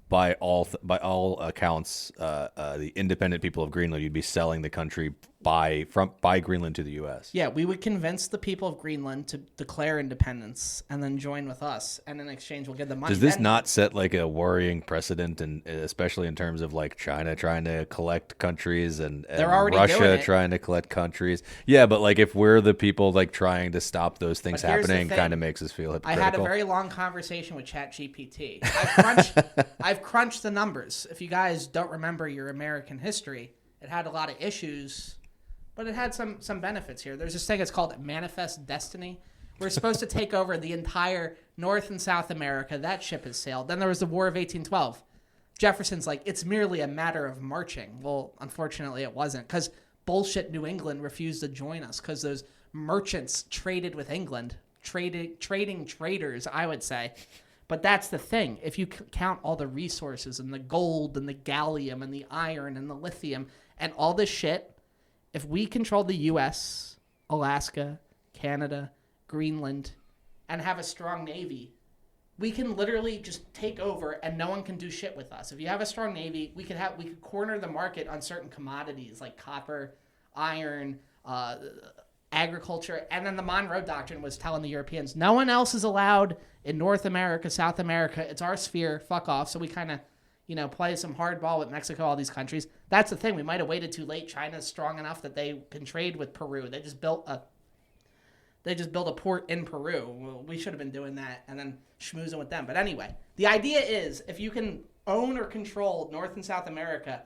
by all accounts, the independent people of Greenland. You'd be selling the country by Greenland to the U.S. Yeah, we would convince the people of Greenland to declare independence and then join with us, and in exchange we'll give them money. Does this not set like a worrying precedent, and especially in terms of like China trying to collect countries and they're already Russia trying to collect countries? Yeah, but like if we're the people like trying to stop those things happening, kind of makes us feel hypocritical. I had a very long conversation with ChatGPT. I've crunched the numbers. If you guys don't remember your American history, it had a lot of issues, but it had some benefits here. There's this thing, it's called Manifest Destiny. We're supposed to take over the entire North and South America. That ship has sailed. Then there was the War of 1812. Jefferson's like, it's merely a matter of marching. Well, unfortunately, it wasn't, because bullshit New England refused to join us because those merchants traded with England, trading traders, I would say. But that's the thing. If you count all the resources and the gold and the gallium and the iron and the lithium and all this shit, if we control the U.S., Alaska, Canada, Greenland, and have a strong navy, we can literally just take over and no one can do shit with us. If you have a strong navy, we could corner the market on certain commodities like copper, iron, agriculture. And then the Monroe Doctrine was telling the Europeans, no one else is allowed in North America, South America. It's our sphere. Fuck off. So we kind of, play some hardball with Mexico, all these countries. That's the thing. We might have waited too late. China's strong enough that they can trade with Peru. They just built a port in Peru. Well, we should have been doing that and then schmoozing with them. But anyway, the idea is if you can own or control North and South America,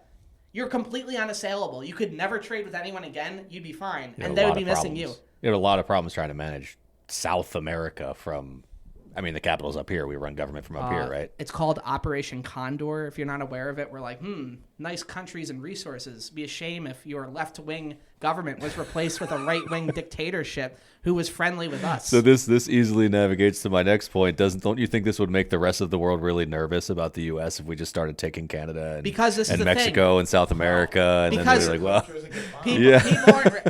you're completely unassailable. You could never trade with anyone again. You'd be fine. And they would be missing you. You had a lot of problems trying to manage South America from... the capital's up here. We run government from up here, right? It's called Operation Condor. If you're not aware of it, we're like, nice countries and resources. Be a shame if your left-wing government was replaced with a right-wing dictatorship who was friendly with us. So this easily navigates to my next point. Don't you think this would make the rest of the world really nervous about the U.S. if we just started taking Canada and Mexico and South America? And then they're like, well,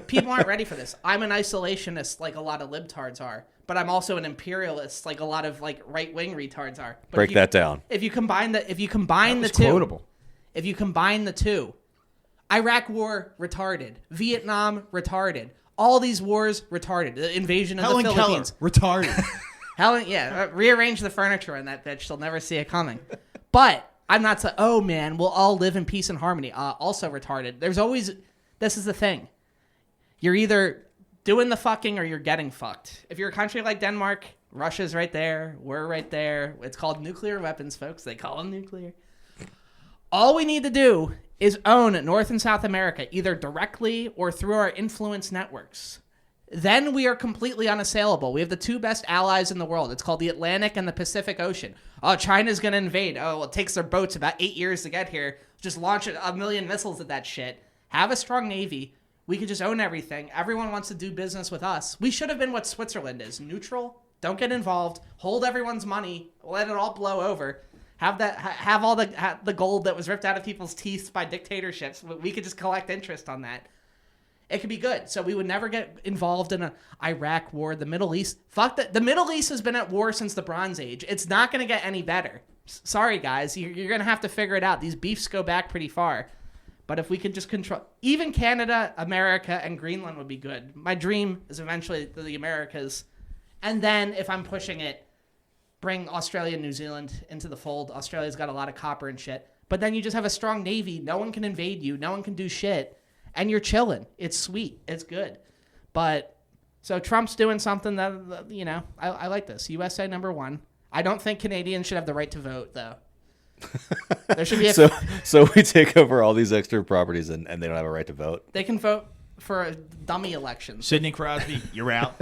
people aren't ready for this. I'm an isolationist like a lot of libtards are. But I'm also an imperialist, like a lot of like right wing retards are. But break that down. If you combine the two, Iraq War retarded, Vietnam retarded, all these wars retarded, the invasion of the Philippines retarded. Rearrange the furniture on that bitch; she'll never see it coming. But I'm not saying, oh man, we'll all live in peace and harmony. Also retarded. This is the thing. You're either doing the fucking or you're getting fucked. If you're a country like Denmark, Russia's right there. We're right there. It's called nuclear weapons, folks. They call them nuclear. All we need to do is own North and South America, either directly or through our influence networks. Then we are completely unassailable. We have the two best allies in the world. It's called the Atlantic and the Pacific Ocean. Oh, China's going to invade. Oh, well, it takes their boats about 8 years to get here. Just launch a million missiles at that shit. Have a strong navy. We could just own everything. Everyone wants to do business with us. We should have been what Switzerland is. Neutral. Don't get involved. Hold everyone's money. Let it all blow over. Have all the gold that was ripped out of people's teeth by dictatorships. We could just collect interest on that. It could be good. So we would never get involved in an Iraq war, the Middle East. Fuck that. The Middle East has been at war since the Bronze Age. It's not going to get any better. Sorry, guys. You're going to have to figure it out. These beefs go back pretty far. But if we could just control... Even Canada, America, and Greenland would be good. My dream is eventually the Americas. And then, if I'm pushing it, bring Australia and New Zealand into the fold. Australia's got a lot of copper and shit. But then you just have a strong navy. No one can invade you. No one can do shit. and you're chilling. It's sweet. It's good. But so Trump's doing something that, I like this. USA #1. I don't think Canadians should have the right to vote, though. There should be so we take over all these extra properties and they don't have a right to vote. They can vote for dummy elections. Sidney Crosby, you're out.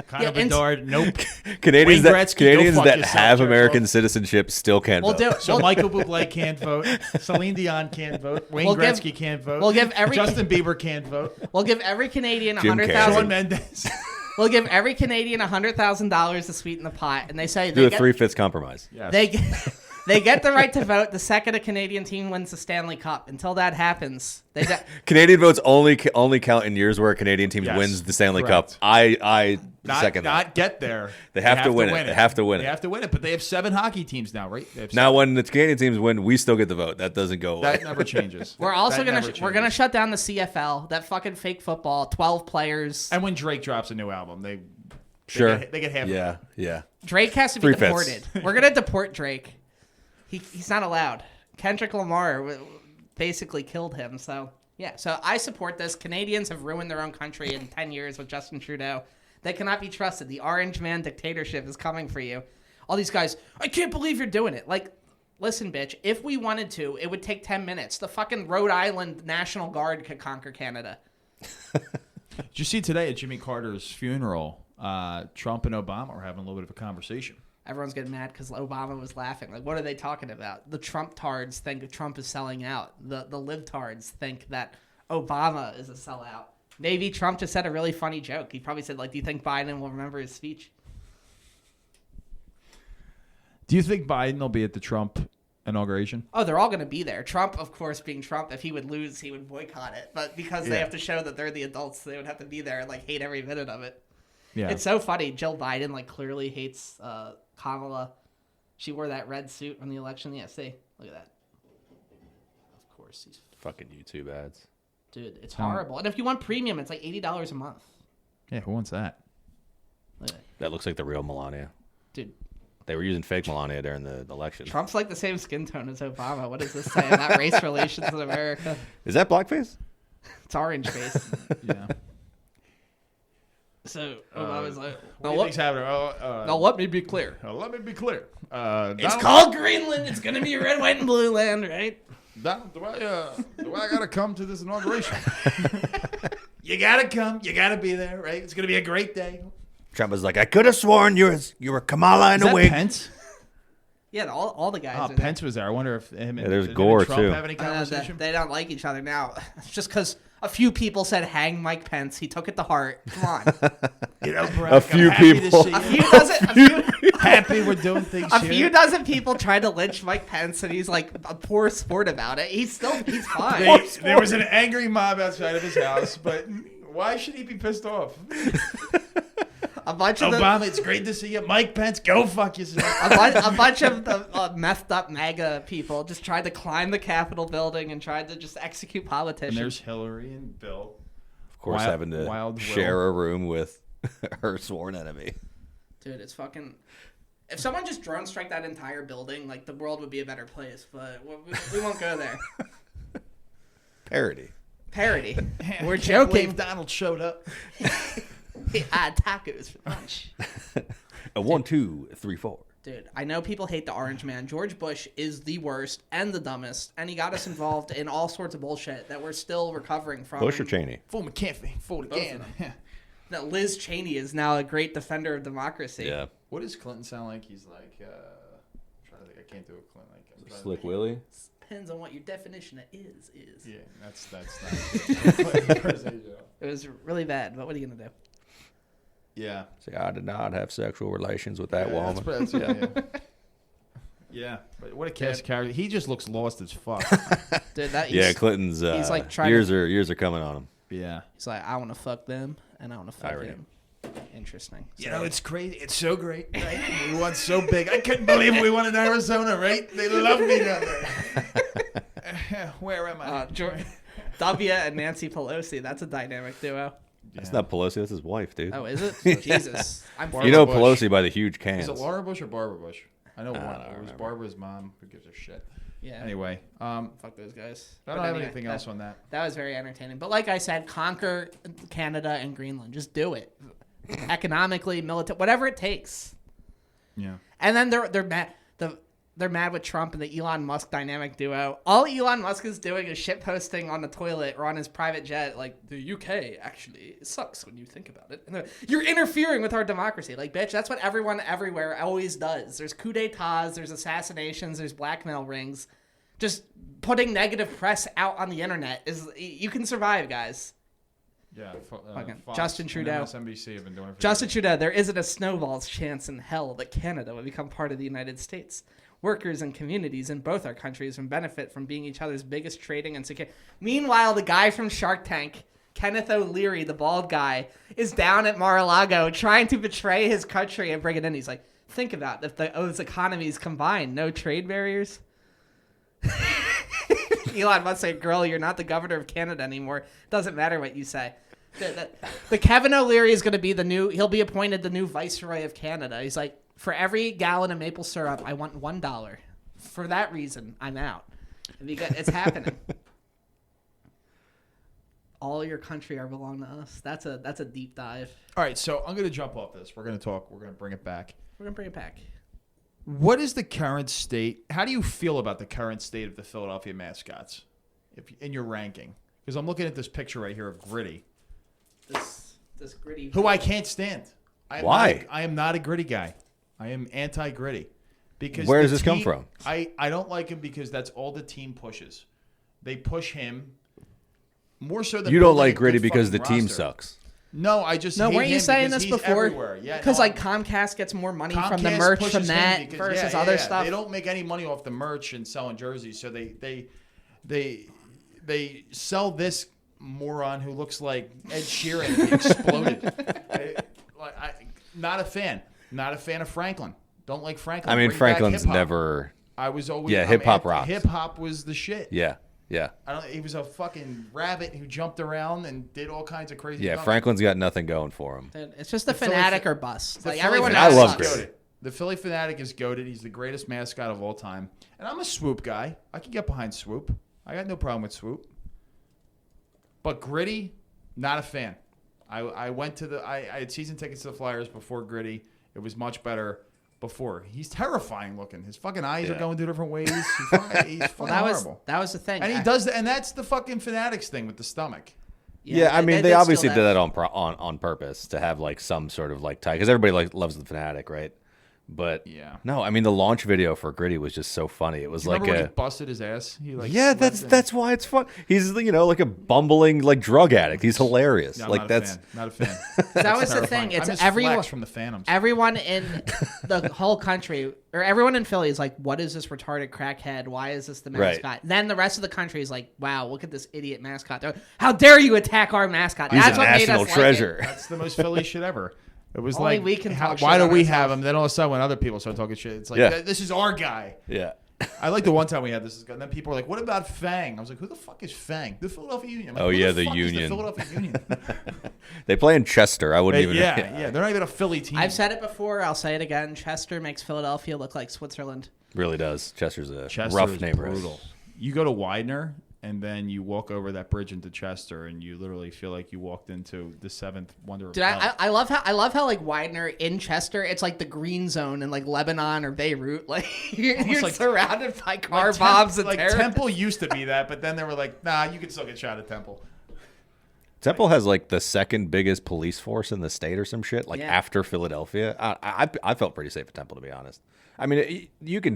Connor Bedard, nope. Canadians Wayne Gretzky, go fuck that yourself, have Jared American Wolf. citizenship still can't We'll vote. do. So Michael Bublé can't vote. Celine Dion can't vote. Wayne We'll give- Gretzky can't vote. we'll give every- Justin Bieber can't vote. We'll give every Canadian Jim Carrey. Shawn $100,000. Mendes. We'll give every Canadian $100,000 to sweeten the pot, and they say Do a they get, 3/5 compromise. Yes. they get the right to vote the second a Canadian team wins the Stanley Cup. Until that happens, Canadian votes only count in years where a Canadian team Yes, wins the Stanley correct. Cup. I second that. Not get there. They have to win it. They have to win it. They have to win it. But they have 7 hockey teams now, right? They have Now, when the Canadian teams win, we still get the vote. That doesn't go away. that never changes. we're also That gonna never we're gonna changes. shut down the CFL. That fucking fake football. 12 players. And when Drake drops a new album, they Sure. they get half. Yeah, yeah. Drake has to be 3/5. deported. We're gonna deport Drake. He's not allowed. Kendrick Lamar basically killed him. So yeah. So I support this. Canadians have ruined their own country in 10 years with Justin Trudeau. They cannot be trusted. The orange man dictatorship is coming for you. All these guys, I can't believe you're doing it. Like, listen, bitch. If we wanted to, it would take 10 minutes. The fucking Rhode Island National Guard could conquer Canada. Did you see today at Jimmy Carter's funeral? Trump and Obama were having a little bit of a conversation. Everyone's getting mad because Obama was laughing. Like, what are they talking about? The Trump-tards think Trump is selling out. The libtards think that Obama is a sellout. Maybe Trump just said a really funny joke. He probably said, like, do you think Biden will remember his speech? Do you think Biden will be at the Trump inauguration? Oh, they're all going to be there. Trump, of course, being Trump, if he would lose, he would boycott it. But because they Yeah. have to show that they're the adults, they would have to be there and, like, hate every minute of it. Yeah. It's so funny. Jill Biden, like, clearly hates Kamala. She wore that red suit on the election. Yeah, see? Look at that. Of course. He's Fucking YouTube ads. Dude, it's horrible. And if you want premium, it's like $80 a month. Yeah, who wants that? Look at that. That looks like the real Melania. Dude, They were using fake Melania during the election. Trump's like the same skin tone as Obama. What does this say about race relations in America? Is that blackface? It's orange face. Yeah. So Obama's like, What do you think's happening? now let me be clear. Let me be clear. It's called Greenland. It's going to be red, white, and blue land, right? Donald, do I gotta come to this inauguration? You gotta come. You gotta be there, right? It's gonna be a great day. Trump was like, I could have sworn you were Kamala in Is a that wig. Pence? Yeah, all the guys Oh, are Pence was there. I wonder if him and, Yeah, there's did him Gore, and Trump too. have any there. conversation? They don't like each other now. It's just because a few people said hang Mike Pence. He took it to heart. Come on. You know, Barack, A few I'm happy to people. see A you. few dozen, Happy we're doing things a here. few dozen people tried to lynch Mike Pence, and he's like a poor sport about it. He's fine. There was an angry mob outside of his house, but why should he be pissed off? A bunch of Obama, it's great to see you. Mike Pence, go fuck yourself. a bunch of the messed up MAGA people just tried to climb the Capitol building and tried to just execute And politicians. there's Hillary and Bill. Of course, Wild- having to Wild Will. share a room with her sworn enemy. Dude, it's fucking. If someone just drone strike that entire building, like the world would be a better place. But we won't go there. Parody. Parody. We're Can't joking. believe Donald showed up. He had tacos for lunch. A 1, 2, 3, 4. Dude, I know people hate the orange man. George Bush is the worst and the dumbest, and he got us involved in all sorts of bullshit that we're still recovering from. Bush or Cheney? Full McCaffrey. Full again. That Liz Cheney is now a great defender of democracy. Yeah. What does Clinton sound like? He's like, I'm trying to think. I can't do a Clinton. I'm trying to Slick think. Willie? Depends on what your definition of is. Yeah, that's not. It was really bad, but what are you going to do? Yeah. Say, I did not have sexual relations with that woman. Yeah, but what a cast character. He just looks lost as fuck. Dude, that Yeah, Clinton's he's like trying years are coming on him. Yeah. He's like, I want to fuck them, and I want to fuck Irony. him. Interesting. You know, it's crazy. It's so great, right? We won so big. I couldn't believe we won in Arizona, right? They love me down there. Where am I? W and Nancy Pelosi. That's a dynamic duo. That's not Pelosi. That's his wife, dude. Oh, is it? Jesus. I'm Barbara You know Bush. Pelosi by the huge cans. Is it Laura Bush or Barbara Bush? I know I one. don't It was remember. Barbara's mom. Who gives a shit? Yeah. Anyway, Fuck those guys. I don't have anything else on that. That was very entertaining. But like I said, conquer Canada and Greenland. Just do it. Economically, military, whatever it takes. Yeah. And then they're mad. They're mad with Trump and the Elon Musk dynamic duo. All Elon Musk is doing is shit posting on the toilet or on his private jet. Like, the UK actually sucks when you think about it. And you're interfering with our democracy. Like, bitch, that's what everyone everywhere always does. There's coup d'etats, there's assassinations, there's blackmail rings. Just putting negative press out on the internet is, you can survive, guys. Yeah. Fucking Justin Trudeau. MSNBC have been doing it for Justin years. Trudeau, there isn't a snowball's chance in hell that Canada would become part of the United States. Workers and communities in both our countries can benefit from being each other's biggest trading and security. Meanwhile, the guy from Shark Tank, Kenneth O'Leary, the bald guy, is down at Mar-a-Lago trying to betray his country and bring it in. He's like, think about if those economies combine, no trade barriers. Elon Musk say, girl, you're not the governor of Canada anymore. Doesn't matter what you say. The Kevin O'Leary is going to be he'll be appointed the new viceroy of Canada. He's like, for every gallon of maple syrup, I want $1. For that reason, I'm out. It's happening. All your country are belong to us. That's a deep dive. All right, so I'm going to jump off this. We're going to talk. We're going to bring it back. We're going to bring it back. What is the current state? How do you feel about the current state of the Philadelphia mascots in your ranking? Because I'm looking at this picture right here of Gritty. This Gritty. Who I can't stand. Why? I am not a Gritty guy. I am anti-Gritty. Because where does this come from? I don't like him because that's all the team pushes. They push him more so than You don't building like a Gritty good because the fucking team roster. sucks. No, I just No, hate weren't you him saying because this he's before? everywhere. Yeah, Because no, like Comcast gets more money from the Comcast merch pushes from him that because- versus yeah, other yeah. stuff. They don't make any money off the merch and selling jerseys, so they sell this moron who looks like Ed Sheeran who exploded. Not a fan. Not a fan of Franklin. Don't like Franklin. I mean, Bring back Franklin's hip-hop. never. I was always hip-hop rocks. Hip hop was the shit. Yeah. He was a fucking rabbit who jumped around and did all kinds of crazy. Yeah, dunks. Franklin's got nothing going for him. Dude, it's just the Philly fanatic fa- or bust. The Like Philly everyone Fanatic I love is Gritty. goated. The Philly Fanatic is goated. He's the greatest mascot of all time. And I'm a Swoop guy. I can get behind Swoop. I got no problem with Swoop. But Gritty, not a fan. I went to I had season tickets to the Flyers before Gritty. It was much better before. He's terrifying looking. His fucking eyes are going two different ways. He's fucking horrible. that was the thing. And he does that, and that's the fucking Fanatics thing with the stomach. Yeah, I mean, they did obviously steal did that on purpose to have like some sort of like tie because everybody loves the Fanatic, right? But Yeah. no, I mean the launch video for Gritty was just so funny. It was Remember when he like busted his ass? He like yeah, slipped in. that's why it's fun. He's like a bumbling like drug addict. He's hilarious. Yeah, like that's not a fan. That was the Terrifying. thing. It's I miss everyone Flex from the Phantoms. Everyone in the whole country, or everyone in Philly is like, what is this retarded crackhead? Why is this the Right. mascot? Then the rest of the country is like, wow, look at this idiot mascot. How dare you attack our mascot? he's That's a what made national us treasure. That's the most Philly shit ever. It was Only like, we can talk why shit do on we ourselves. have him? Then all of a sudden, when other people start talking shit, it's like, Yeah. this is our guy. yeah. I like the one time we had this, and then people were like, "What about Fang?" I was like, "Who the fuck is Fang?" The Philadelphia Union. I'm like, Oh, "Who yeah, the the fuck is Union." the Philadelphia Union. They play in Chester. I wouldn't even. yeah. They're not even a Philly team. I've said it before. I'll say it again. Chester makes Philadelphia look like Switzerland. Really does. Chester's a Chester rough is neighborhood. brutal. You go to Widener, and then you walk over that bridge into Chester, and you literally feel like you walked into the seventh wonder of Dude, hell. I love how like Widener in Chester, it's like the green zone in like Lebanon or Beirut. Like you're like- surrounded by car Like bombs and like terrorists. Temple used to be that, but then they were like, "Nah, you can still get shot at Temple." Temple has like the second biggest police force in the state or some shit. Like Yeah. after Philadelphia, I felt pretty safe at Temple to be honest. I mean, you can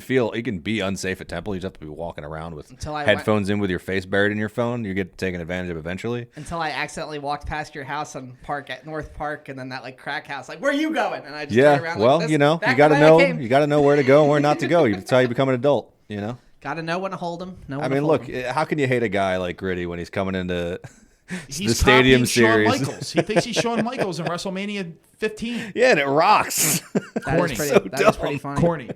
be unsafe at Temple. You just have to be walking around with Until I headphones in with your face buried in your phone. You get taken advantage of eventually. Until I accidentally walked past your house on Park at North Park, and then that like crack house, like, where are you going? And I just turned Yeah, around. well, like, you know, back you got to the way I know, came. you got to know where to go and where not to go. That's how you become an adult. You know. Got to know when to hold them. I mean, look, how can you hate a guy like Gritty when he's coming into He's the Stadium copying Series? Shawn Michaels. He thinks he's Shawn Michaels in WrestleMania 15. Yeah, and it rocks. Corny. That is pretty funny. Corny.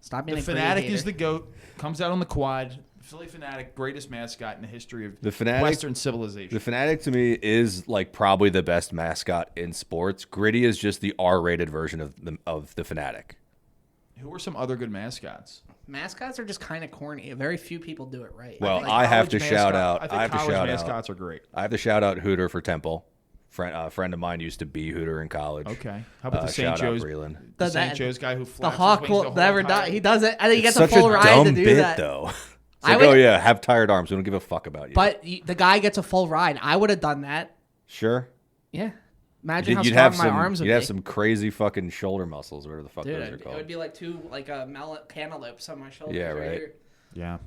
Stop being The a Gritty Fanatic hater. is the GOAT. Comes out on the quad. Philly Fanatic, greatest mascot in the history of The Fanatic- Western civilization. The Fanatic to me is like probably the best mascot in sports. Gritty is just the R-rated version of the Fanatic. Who are some other good mascots? Mascots are just kind of corny. Very few people do it right. Well, Like, I have to College shout mascot- out. I I think have to college shout mascots out. are great. I have to shout out Hooter for Temple. Friend of mine used to be Hooter in college. Okay. How about the St. Shout out Joe's? Breland. The The- St. that- Joe's guy who the flaps hawk his wings will the whole never time. die. He does it. I think he gets Such a full a ride dumb to do bit, that. though. It's I like, would- oh yeah, have tired arms. We don't give a fuck about you. But the guy gets a full ride. I would have done that. sure. Yeah. Imagine You'd how strong have my some. arms would You'd have be. some crazy fucking shoulder muscles, whatever the fuck Dude, those are it called. would be like two cantaloupes on my shoulders. Yeah, right. here. Yeah.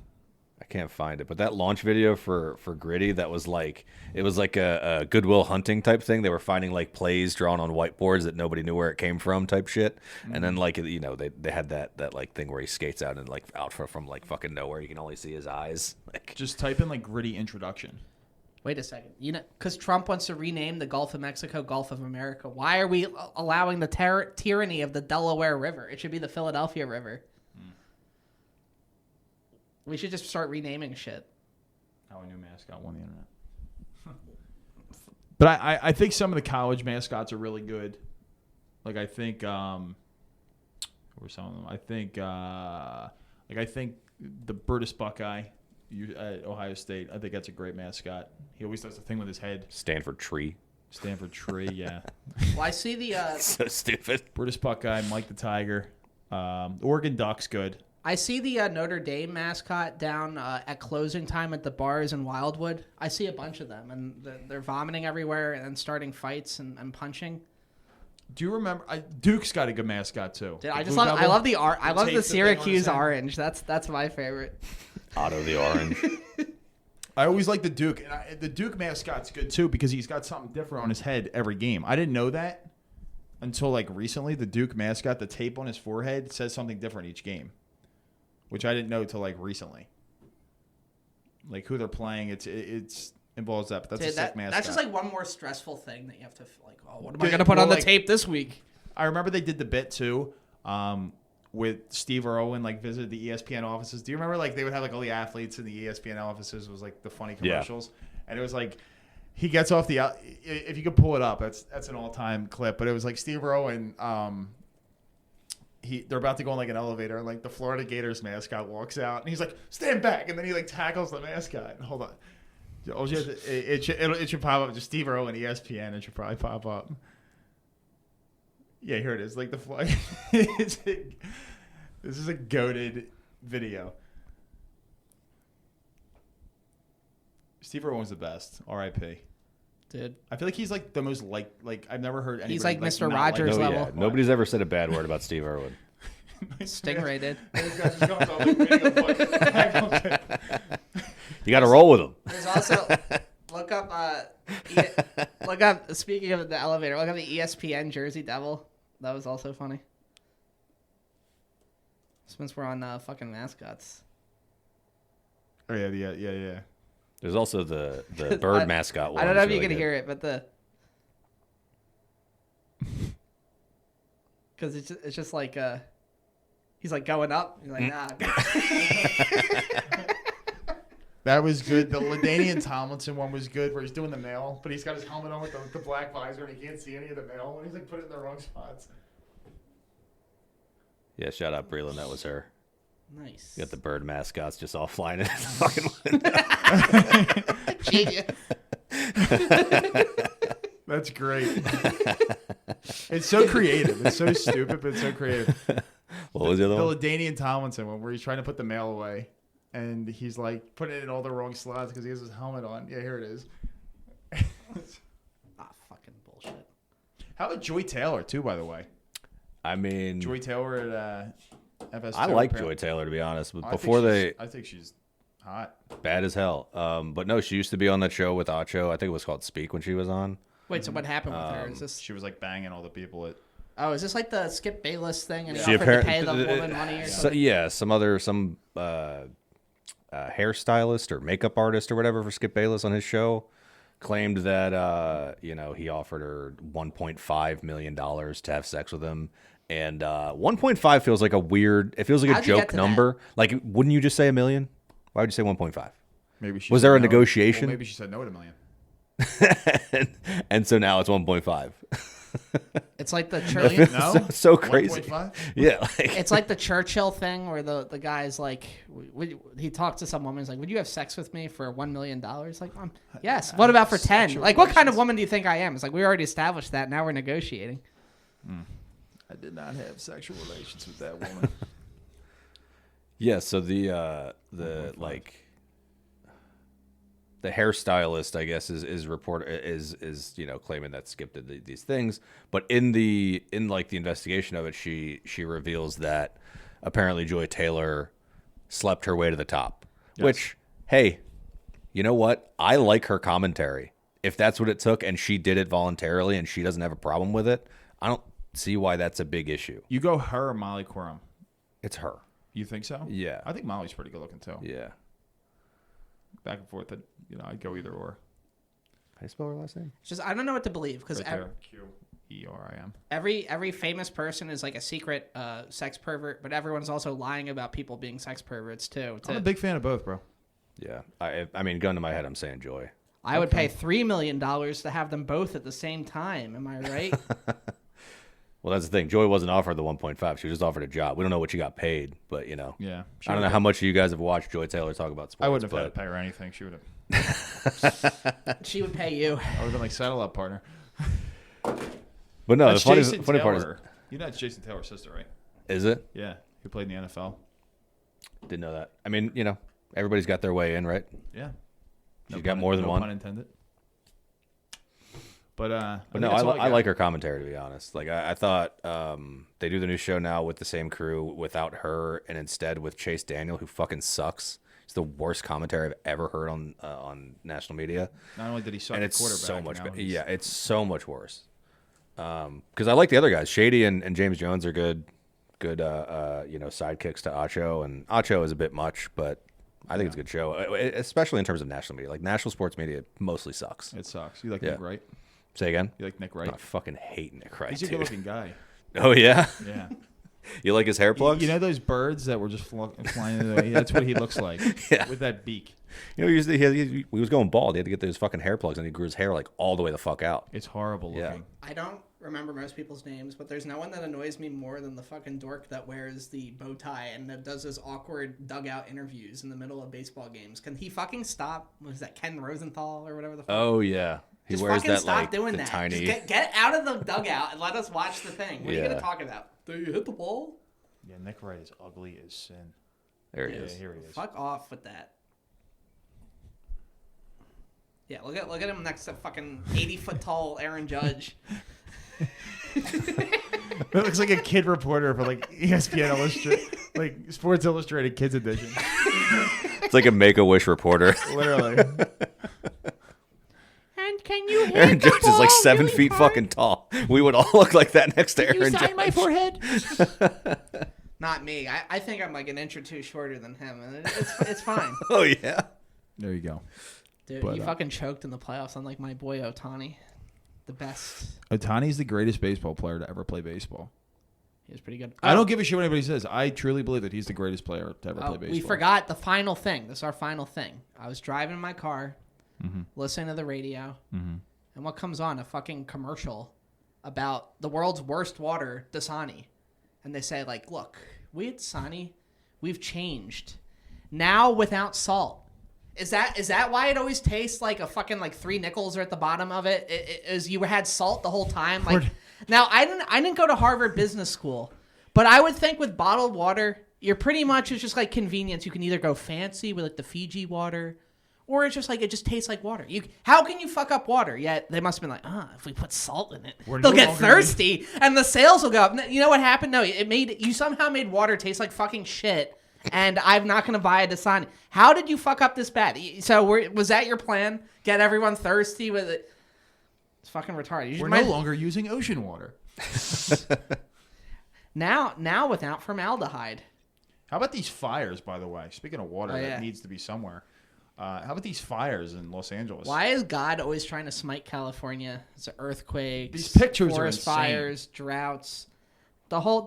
I can't find it, but that launch video for Gritty, that was like it was like a Goodwill Hunting type thing. They were finding like plays drawn on whiteboards that nobody knew where it came from, type shit. And then like they had that like thing where he skates out and like out from like fucking nowhere. You can only see his eyes. Like Just type in like gritty introduction. Wait a second. Because Trump wants to rename the Gulf of Mexico Gulf of America. Why are we allowing the tyranny of the Delaware River? It should be the Philadelphia River. We should just start renaming shit. How a new mascot won the internet. But I think some of the college mascots are really good. Like I think or some of them. I think the Brutus Buckeye at Ohio State. I think that's a great mascot. He always does the thing with his head. Stanford Tree. Stanford Tree, yeah. Well, I see the So stupid. Brutus Buckeye, Mike the Tiger. Oregon Duck's good. I see the Notre Dame mascot down at closing time at the bars in Wildwood. I see a bunch of them, and they're vomiting everywhere and starting fights and punching. Do you remember? Duke's got a good mascot too. Dude, The I just Blue love. I Devil. love the art. I Who love the tapes thing on his Syracuse head. orange. That's my favorite. Otto the Orange. I always like the Duke. And the Duke mascot's good too because he's got something different on his head every game. I didn't know that until like recently. The Duke mascot, the tape on his forehead says something different each game, which I didn't know till like recently. Like who they're playing, it's involves that. But that's Dude, a sick mascot. that's just like one more stressful thing that you have to like. Oh, what am I Dude, gonna put on well, the like- tape this week? I remember they did the bit too. With Steve Irwin, like visited the ESPN offices. Do you remember like they would have like all the athletes in the ESPN offices? It was like the funny commercials, and it was like he gets off the. If you could pull it up, that's an all time clip. But it was like Steve Irwin. They're about to go on like an elevator, and like the Florida Gators mascot walks out, and he's like, "Stand back!" And then he like tackles the mascot. Hold on, it should pop up. Just Steve Irwin, ESPN. It should probably pop up. Yeah, here it is. Like the flag. This is a goated video. Steve Irwin's the best. R.I.P. Dude, I feel like he's like the most like I've never heard anybody. He's like Mr. not Rogers like No, level. yeah. Nobody's ever said a bad word about Steve Irwin. Stingray did. This guy just comes on, like, video fucking- You got to roll with him. There's also look up. Speaking of the elevator, look up the ESPN Jersey Devil. That was also funny. Since we're on fucking mascots. Oh yeah. There's also the bird mascot one. I don't know if you It's can really hear it, but because it's just like he's like going up. He's like nah. That was good. The LaDainian Tomlinson one was good, where he's doing the mail, but he's got his helmet on with the black visor, and he can't see any of the mail, and he's like putting it in the wrong spots. Yeah, shout out Breland. That was her. Nice. You got the bird mascots just all flying in the fucking window. Genius. That's great. It's so creative. It's so stupid, but it's so creative. What was the other The one? LaDainian Tomlinson one, where he's trying to put the mail away, and he's like putting it in all the wrong slots because he has his helmet on. Yeah, here it is. Ah, fucking bullshit. How about Joy Taylor too? By the way, I mean, Joy Taylor at FS2. I like apparently. Joy Taylor, to be honest. But I before think I think she's hot. bad as hell. But no, she used to be on that show with Acho. I think it was called Speak when she was on. Wait, so what happened with her? Is this? She was like banging all the people at. Oh, is this like the Skip Bayless thing? And She he offered to pay apparently the woman money or So, something? yeah, some hairstylist or makeup artist or whatever for Skip Bayless on his show claimed that he offered her $1.5 million to have sex with him. And 1.5 feels like it feels like How'd a you get joke to that? number. Like, wouldn't you just say $1 million? Why would you say 1.5? Maybe she Was said there a no. negotiation? Well, maybe she said no to $1 million. and so now it's 1.5. It's like the That church. feels so crazy. 1.5? Yeah, like, It's like the Churchill thing where the guy's like, he talks to some woman. He's like, "Would you have sex with me for $1 million?" Like, yes. What about for 10? Sexual Like, what kind of relations. woman do you think I am? It's like we already established that. Now we're negotiating. I did not have sexual relations with that woman. yeah. So the hairstylist, I guess, is claiming that Skip did these things, but in the investigation of it, she reveals that apparently Joy Taylor slept her way to the top. Yes. Which, hey, you know what? I like her commentary. If that's what it took, and she did it voluntarily, and she doesn't have a problem with it, I don't see why that's a big issue. You go her or Molly Quorum? It's her. You think so? Yeah. I think Molly's pretty good looking too. Yeah. Back and forth. I'd go either or. How do you spell her last name? It's just I don't know what to believe because Right there. Querim. every famous person is like a secret sex pervert, but everyone's also lying about people being sex perverts too. I'm a big fan of both, bro. Yeah. I mean, gun to my head, I'm saying Joy. I would pay $3 million to have them both at the same time. Am I right? Well, that's the thing. Joy wasn't offered the 1.5. She was just offered a job. We don't know what she got paid, but Yeah. I don't know how much you guys have watched Joy Taylor talk about sports. I wouldn't have had but to pay her anything. She would have. She would pay you. I would have been like saddle up partner. But no, That's the Jason funny part is, Taylor. You know that's Jason Taylor's sister, right? is it? Yeah. Who played in the NFL? Didn't know that. I mean, everybody's got their way in, right? Yeah. She's got more than one. Pun intended. But no, I like her commentary, to be honest. Like I thought they do the new show now with the same crew without her, and instead with Chase Daniel, who fucking sucks. It's the worst commentary I've ever heard on national media. Not only did he suck And at it's quarterback, so much now better. he's- Yeah, it's so much worse. Because I like the other guys. Shady and James Jones are good sidekicks to Acho, and Acho is a bit much, but I think it's a good show, especially in terms of national media. Like national sports media mostly sucks. It sucks. You like Yeah. Nick Wright? Say again? You like Nick Wright? I fucking hate Nick Wright. He's a dude. good-looking guy. Oh yeah, Yeah. you like his hair plugs? You know those birds that were just flying in the way? That's what he looks like. Yeah. With that beak. He was going bald. He had to get those fucking hair plugs, and he grew his hair like all the way the fuck out. It's horrible Yeah. looking. I don't remember most people's names, but there's no one that annoys me more than the fucking dork that wears the bow tie and that does those awkward dugout interviews in the middle of baseball games. Can he fucking stop? Was that Ken Rosenthal or whatever the fuck? Oh yeah, he Just wears fucking that stop like doing the that. tiny. Just get out of the dugout and let us watch the thing. What are you Yeah. gonna talk about? Do you hit the ball? Yeah, Nick Wright is ugly as sin. There he Yeah, is. here he is. Fuck off with that. Yeah, look at him next to fucking 80-foot tall Aaron Judge. It looks like a kid reporter for like ESPN Illustrated, like Sports Illustrated Kids Edition. It's like a Make-A-Wish reporter. Literally. And can you hit Aaron the Judge is like ball 7 really feet hard? fucking tall. We would all look like that next to Can you Aaron sign Judge. my forehead? Not me. I think I'm like an inch or two shorter than him, and it's fine. Oh yeah. There you go. Dude, But, he fucking choked in the playoffs, unlike my boy Ohtani. The best. Otani's the greatest baseball player to ever play baseball. He was pretty good. I don't give a shit what anybody says. I truly believe that he's the greatest player to ever play baseball. We forgot the final thing. This is our final thing. I was driving in my car, Mm-hmm. listening to the radio, and what comes on? A fucking commercial about the world's worst water, Dasani. And they say, like, look, we at Dasani, we've changed. Now without salt. Is that why it always tastes like a fucking like 3 nickels are at the bottom of it? Is you had salt the whole time? Like, now I didn't go to Harvard Business School, but I would think with bottled water, you're pretty much it's just like convenience. You can either go fancy with like the Fiji water, or it's just like it just tastes like water. How can you fuck up water? Yet they must have been like, if we put salt in it, We're they'll no get longer thirsty and the sales will go up. You know what happened? No, you somehow made water taste like fucking shit. And I'm not going to buy a Dasani. How did you fuck up this bad? So was that your plan? Get everyone thirsty with it? It's fucking retarded. We're no longer using ocean water. Now without formaldehyde. How about these fires, by the way? Speaking of water, Oh, yeah. that needs to be somewhere. How about these fires in Los Angeles? Why is God always trying to smite California? It's earthquakes, These pictures are forest insane. fires, droughts.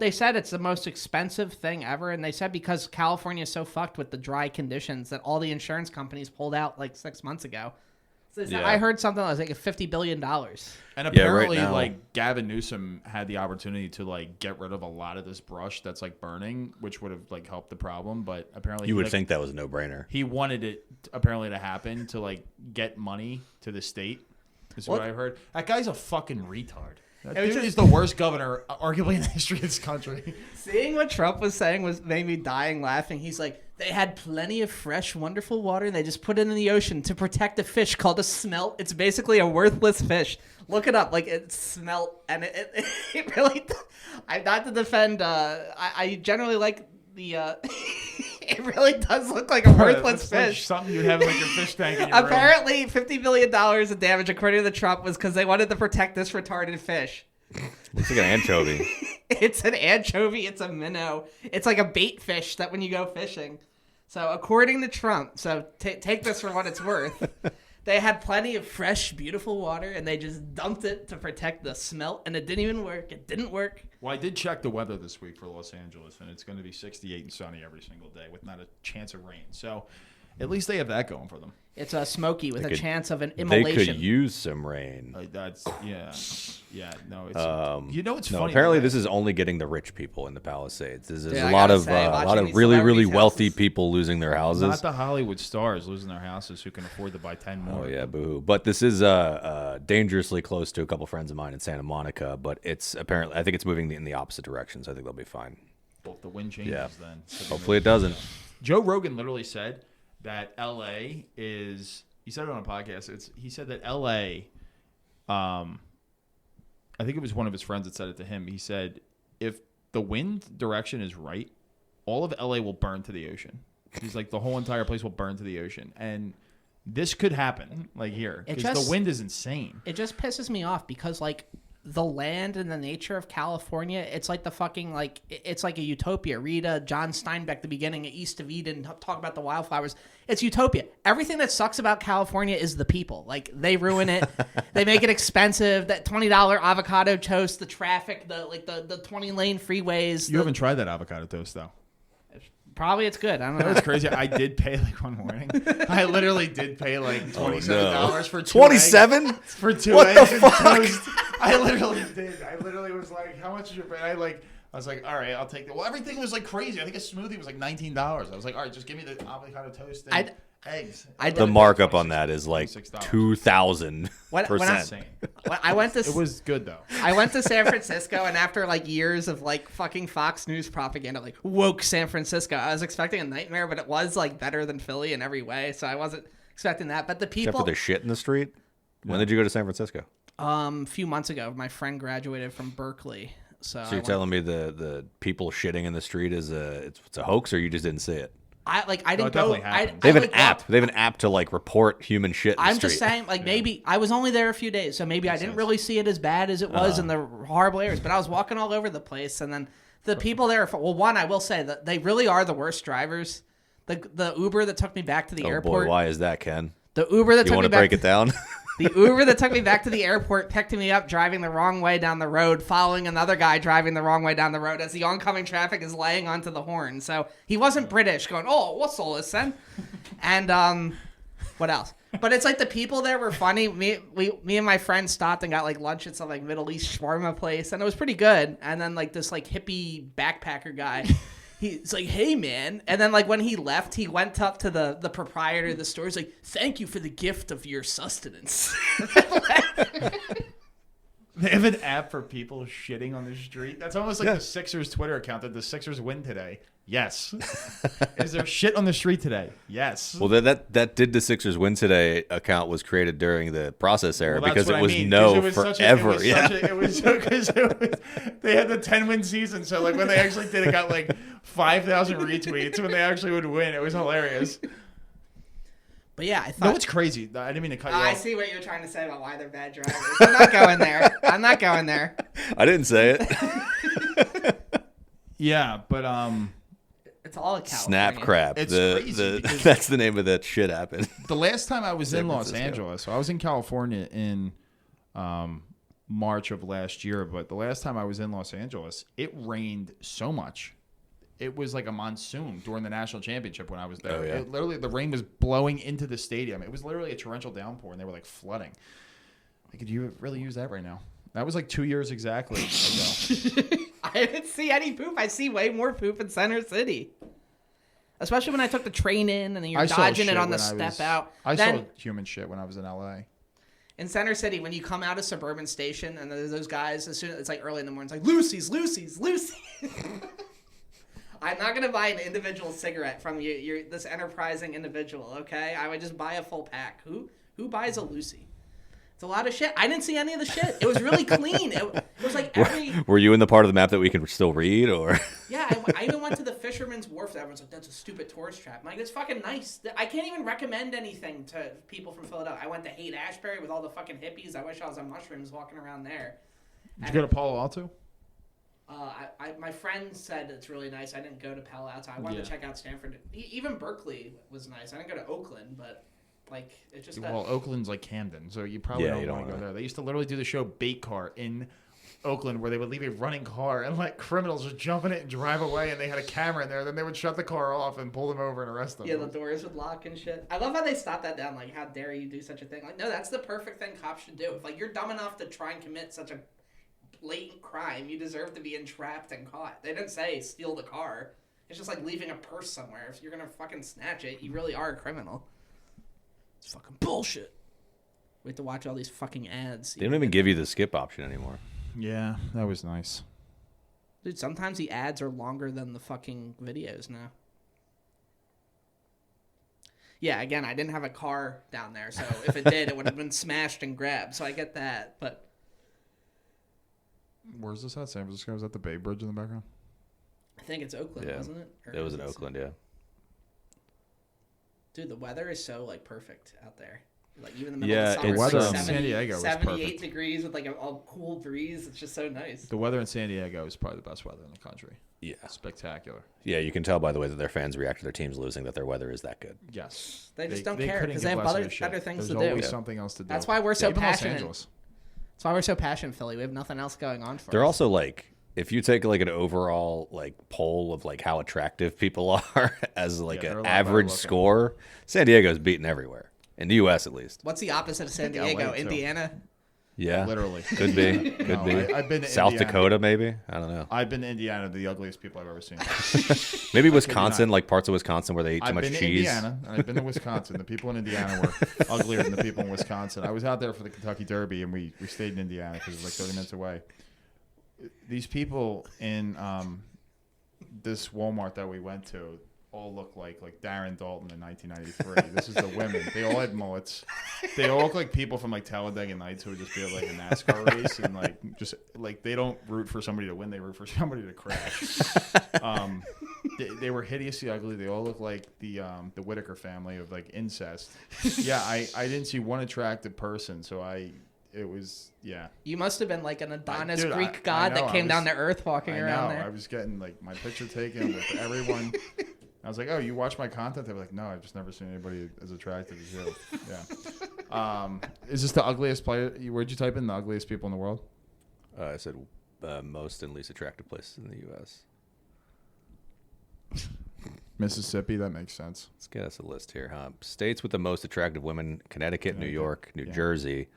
They said it's the most expensive thing ever, and they said because California is so fucked with the dry conditions that all the insurance companies pulled out like 6 months ago. So Yeah. I heard something that was like $50 billion. And Yeah, right apparently, now- like Gavin Newsom had the opportunity to like get rid of a lot of this brush that's like burning, which would have like helped the problem. But apparently, You he, would like, think that was a no-brainer. he wanted it apparently to happen to like get money to the state. Is what I heard. That guy's a fucking retard. That It was dude just- is the worst governor, arguably in the history of this country. Seeing what Trump was saying made me dying laughing. He's like, they had plenty of fresh, wonderful water, and they just put it in the ocean to protect a fish called a smelt. It's basically a worthless fish. Look it up. Like, it's smelt, and it really... I'm not to defend... I generally like the... it really does look like a worthless That's like fish. something you'd have in like your fish tank in your room. Apparently, $50 billion of damage, according to Trump, was because they wanted to protect this retarded fish. Looks like an anchovy. It's an anchovy. It's a minnow. It's like a bait fish that when you go fishing. So according to Trump, so take this for what it's worth. They had plenty of fresh, beautiful water, and they just dumped it to protect the smelt, and it didn't even work. It didn't work. Well, I did check the weather this week for Los Angeles, and it's going to be 68 and sunny every single day with not a chance of rain. So at least they have that going for them. It's a smoky with a could- chance of an They immolation. could use some rain. That's no. It's you know it's No, funny. apparently though, this is only getting the rich people in the Palisades. There's Yeah, a I lot gotta of say, a lot watching of these really celebrities' wealthy houses- people losing their houses. not the Hollywood stars losing their houses who can afford to buy 10 more. Oh yeah, boo. But this is dangerously close to a couple friends of mine in Santa Monica. But it's apparently, I think it's moving in the opposite direction. So I think they'll be fine. Well, if the wind changes, Yeah. then Hopefully it doesn't. Joe Rogan literally said that L.A. is. He said it on a podcast. He said that L.A. I think it was one of his friends that said it to him. He said if the wind direction is right, all of L.A. will burn to the ocean. He's like the whole entire place will burn to the ocean, and this could happen like here It because just- the wind is insane. It just pisses me off because, like, the land and the nature of California, it's like the fucking, like, it's like a utopia. Read John Steinbeck, The Beginning of East of Eden, talk about the wildflowers. It's utopia. Everything that sucks about California is the people. Like, they ruin it. They make it expensive. That $20 avocado toast, the traffic, the 20-lane freeways. You haven't tried that avocado toast though. Probably it's good. I don't That know. was crazy. I did pay like one morning. I literally did pay like $27 for 2 27? eggs, for 2 What the eggs and fuck? toast. I literally did. I literally was like, "How much is your pay?" I was like, "All right, I'll take it." Well, everything was like crazy. I think a smoothie was like $19. I was like, "All right, just give me the avocado toast and eggs." The markup on that is like $2,000%. When Insane. I went to It was good though. I went to San Francisco, and after like years of like fucking Fox News propaganda, like woke San Francisco, I was expecting a nightmare, but it was like better than Philly in every way. So I wasn't expecting that. But the Except people, for the shit in the street. When did you go to San Francisco? a few months ago, my friend graduated from Berkeley. So So you're telling me the people shitting in the street is it's a hoax, or you just didn't see it? I didn't it go. definitely happened. They have an like, app. They have an app to like report human shit. In the I'm street. just saying, like, maybe I was only there a few days, so maybe I didn't really see it as bad as it was in the horrible areas. But I was walking all over the place, and then the people there. Well, one, I will say that they really are the worst drivers. The Uber that took me back to the Oh airport. boy, why is that, Ken? The Uber that You took want me to back. break it down? The Uber that took me back to the airport picked me up driving the wrong way down the road, following another guy driving the wrong way down the road as the oncoming traffic is laying onto the horn. So he wasn't British going, "Oh, what's all this then?" And what else? But it's like the people there were funny. Me and my friend stopped and got like lunch at some like Middle East shawarma place, and it was pretty good. And then like this like hippie backpacker guy, he's like, "Hey man," and then like when he left, he went up to the proprietor of the store. He's like, "Thank you for the gift of your sustenance." They have an app for people shitting on the street. That's almost like the Sixers Twitter account. Did the Sixers win today? Yes. Is there shit on the street today? Yes. Well, that did the Sixers win today account was created during the process era Well, that's because what it I was mean, 'cause no it was forever. They had the 10-win season, so like when they actually did it, got like 5,000 retweets when they actually would win. It was hilarious. But yeah, I thought. No, it's crazy. I didn't mean to cut you I off. see what you're trying to say about why they're bad drivers. I'm not going there. I'm not going there. I didn't say it. Yeah, but It's all a California. Snapcrap. It's crazy because- That's the name of that shit app. the last time I was in Los Francisco. Angeles, so I was in California in March of last year, but the last time I was in Los Angeles, it rained so much. it was like a monsoon during the national championship when I was there. Oh, yeah. Literally, the rain was blowing into the stadium. It was literally a torrential downpour, and they were like flooding. Like, could you really use that right now? That was like 2 years exactly ago. I didn't see any poop. I see way more poop in Center City. Especially when I took the train in and you're dodging it on the step out. I saw human shit when I was in LA. In Center City, when you come out of Suburban Station and there's those guys, as soon as it's like early in the morning, it's like, Lucy's. I'm not going to buy an individual cigarette from you. You're this enterprising individual, okay? I would just buy a full pack. Who buys a Lucy? It's a lot of shit. I didn't see any of the shit. It was really clean. It was like every... Were you in the part of the map that we can still read, or? Yeah, I even went to the Fisherman's Wharf. Everyone's like, that's a stupid tourist trap. I'm like, it's fucking nice. I can't even recommend anything to people from Philadelphia. I went to Haight-Ashbury with all the fucking hippies. I wish I was on mushrooms walking around there. Did you go to Palo Alto? My friend said it's really nice. I didn't go to Palo Alto. I wanted to check out Stanford. Even Berkeley was nice. I didn't go to Oakland, but... Like, it just... Well, Oakland's like Camden, so you probably don't want to go there. They used to literally do the show Bait Car in Oakland where they would leave a running car and like criminals would jump in it and drive away, and they had a camera in there. Then they would shut the car off and pull them over and arrest them. Yeah, the doors would lock and shit. I love how they stopped that down. Like, how dare you do such a thing? Like, no, that's the perfect thing cops should do. If, like, you're dumb enough to try and commit such a blatant crime, you deserve to be entrapped and caught. They didn't say steal the car. It's just like leaving a purse somewhere. If you're going to fucking snatch it, you really are a criminal. It's fucking bullshit. We have to watch all these fucking ads. They don't even give you the skip option anymore. Yeah, that was nice. Dude, sometimes the ads are longer than the fucking videos now. Yeah, again, I didn't have a car down there, so if it did, it would have been smashed and grabbed, so I get that, but... Where's this at? San Francisco? Is that the Bay Bridge in the background? I think it's Oakland, wasn't it? Or it was in Oakland, yeah. Dude, the weather is so, like, perfect out there. Like, even in the middle of Yeah, summer, the weather it's in like San Diego is 78 perfect. degrees with, like, a cool breeze. It's just so nice. The weather in San Diego is probably the best weather in the country. Yeah. Spectacular. Yeah, you can tell by the way that their fans react to their teams losing that their weather is that good. Yes. They just don't care couldn't because give they have less of better a shit. things There's to do. always something else to do. That's why we're so even Los passionate. Angeles. That's why we're so passionate, Philly. We have nothing else going on for They're us. also like, if you take like an overall like poll of like how attractive people are as like they're a an lot better average looking. score, San Diego's beaten everywhere in the U.S. at least. What's the opposite of San think LA Diego? too. Indiana? Yeah, Literally. could be, could No, be. I've been to South Indiana. Dakota, maybe. I don't know. I've been to Indiana, the ugliest people I've ever seen. Maybe Wisconsin, like parts of Wisconsin where they eat too I've much been to cheese. Indiana, and I've been to Wisconsin. The people in Indiana were uglier than the people in Wisconsin. I was out there for the Kentucky Derby, and we stayed in Indiana because it was like 30 minutes away. These people in this Walmart that we went to all look like Darren Dalton in 1993. This is the women. They all had mullets. They all look like people from like Talladega Nights who would just be at like a NASCAR race and like just like they don't root for somebody to win. They root for somebody to crash. They were hideously ugly. They all look like the Whitaker family of like incest. Yeah, I didn't see one attractive person, so it was, yeah. You must have been like an Adonis Dude, Greek I god know, that came I down was- to Earth walking around there. I was getting like my picture taken with everyone. I was like, "Oh, you watch my content?" They were like, "No, I've just never seen anybody as attractive as you." Yeah. Is this the ugliest player? Where'd you type in the ugliest people in the world? I said most and least attractive places in the U.S. Mississippi. That makes sense. Let's get us a list here, huh? States with the most attractive women: Connecticut, New York, New Jersey,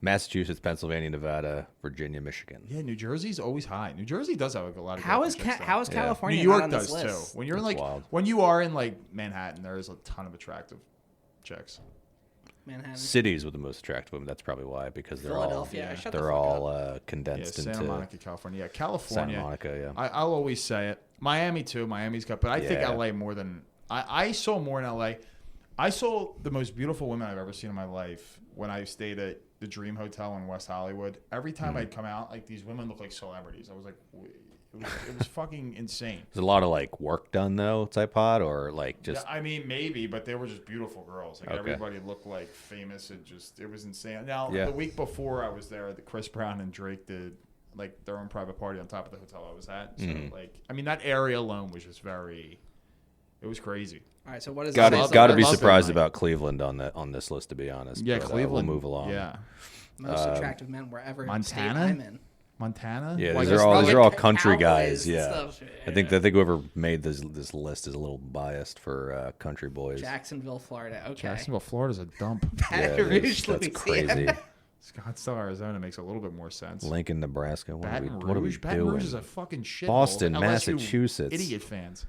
Massachusetts, Pennsylvania, Nevada, Virginia, Michigan. Yeah, New Jersey's always high. New Jersey does have like a lot of. How good is chicks, though. how is California New York not on does this list? too. When you're in That's like wild. when you are in like Manhattan, there is a ton of attractive chicks. Manhattan. Cities with the most attractive women. That's probably why, because they're Philadelphia. yeah. Shut the all fuck they're up. all condensed Yeah, Santa into Monica, California. Yeah, California. Santa Monica. Yeah. I'll always say it. Miami too. Miami's got, but I think Yeah. LA more than I saw more in LA. I saw the most beautiful women I've ever seen in my life when I stayed at the Dream Hotel in West Hollywood. Every time I'd come out, like these women look like celebrities. I was like, it was fucking insane. There's a lot of like work done though, type pod, or like Yeah, just I mean, maybe, but they were just beautiful girls. Like Okay. everybody looked like famous. It was insane. Now Yeah. the week before I was there, the Chris Brown and Drake did like their own private party on top of the hotel I was at. So like, I mean, that area alone was just it was crazy. All right, so what is got this? to be love it, surprised Mike. about Cleveland on this list, to be honest. Yeah, but, Cleveland. We'll move along. Yeah. Most attractive men wherever Montana? state I'm in. Montana. Yeah, Well, I these guess- are all Fucking country Cowboys guys. and Yeah, stuff. I think whoever made this list is a little biased for country boys. Jacksonville, Florida. Okay. Jacksonville, Florida's a dump. Yeah, it Baton is. Rouge, That's Louisiana. crazy. Scottsdale, Arizona makes a little bit more sense. Lincoln, Nebraska. What are we Baton doing? Rouge is a fucking shit. Boston, LSU Massachusetts. Idiot fans.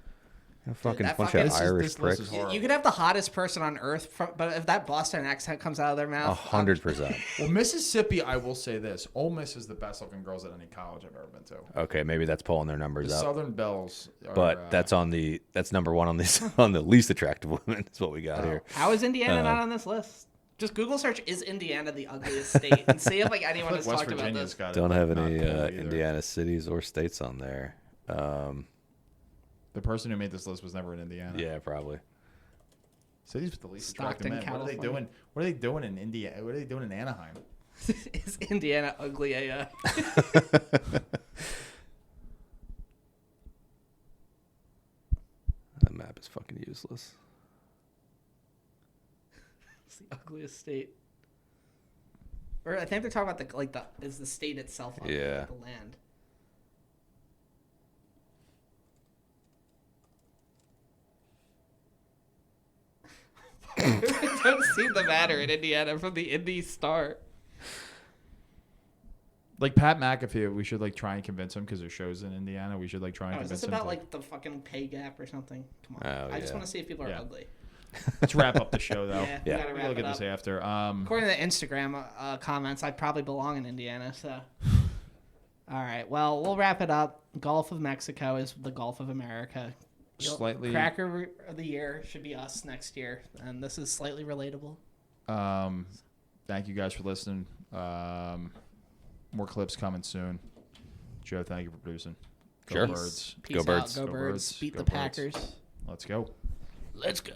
A fucking that bunch fucking- of this Irish this list pricks. is horrible. You could have the hottest person on earth, but if that Boston accent comes out of their mouth, 100%. Well, Mississippi, I will say this: Ole Miss is the best looking girls at any college I've ever been to. Okay, maybe that's pulling their The numbers up. Southern Belles, are, But that's number one on this on the least attractive women. That's what we got here. how is Indiana not on this list? Just Google search "Is Indiana the ugliest state?" and see if anyone has West talked about Virginia's this. got it. Don't have not any cool either. Indiana cities or states on there. The person who made this list was never in Indiana. Yeah, probably. Cities with the least attractive Stockton, men. What are they California. doing? What are they doing in India? What are they doing in Anaheim? Is Indiana ugly AF? That map is fucking useless. It's the ugliest state. Or I think they're talking about is the state itself ugly, Yeah. the land. It don't seem to matter in Indiana from the Indy Star. Like Pat McAfee, we should try and convince him because their show's in Indiana. We should try and Oh, is convince this him. about the fucking pay gap or something? Come on. Oh, I just yeah. want to see if people are Yeah. ugly. Let's wrap up the show though. Yeah, we Yeah. gotta We'll wrap look it at up. this after. According to the Instagram comments, I probably belong in Indiana. So, all right. Well, we'll wrap it up. Gulf of Mexico is the Gulf of America. Slightly. Cracker of the year should be us next year, and this is Slightly Relatable. Thank you guys for listening. More clips coming soon. Joe, thank you for producing. Go Sure. Birds. Peace Go out. Birds. Go Go Birds. Birds. Beat Go the Birds. Packers. Let's go. Let's go.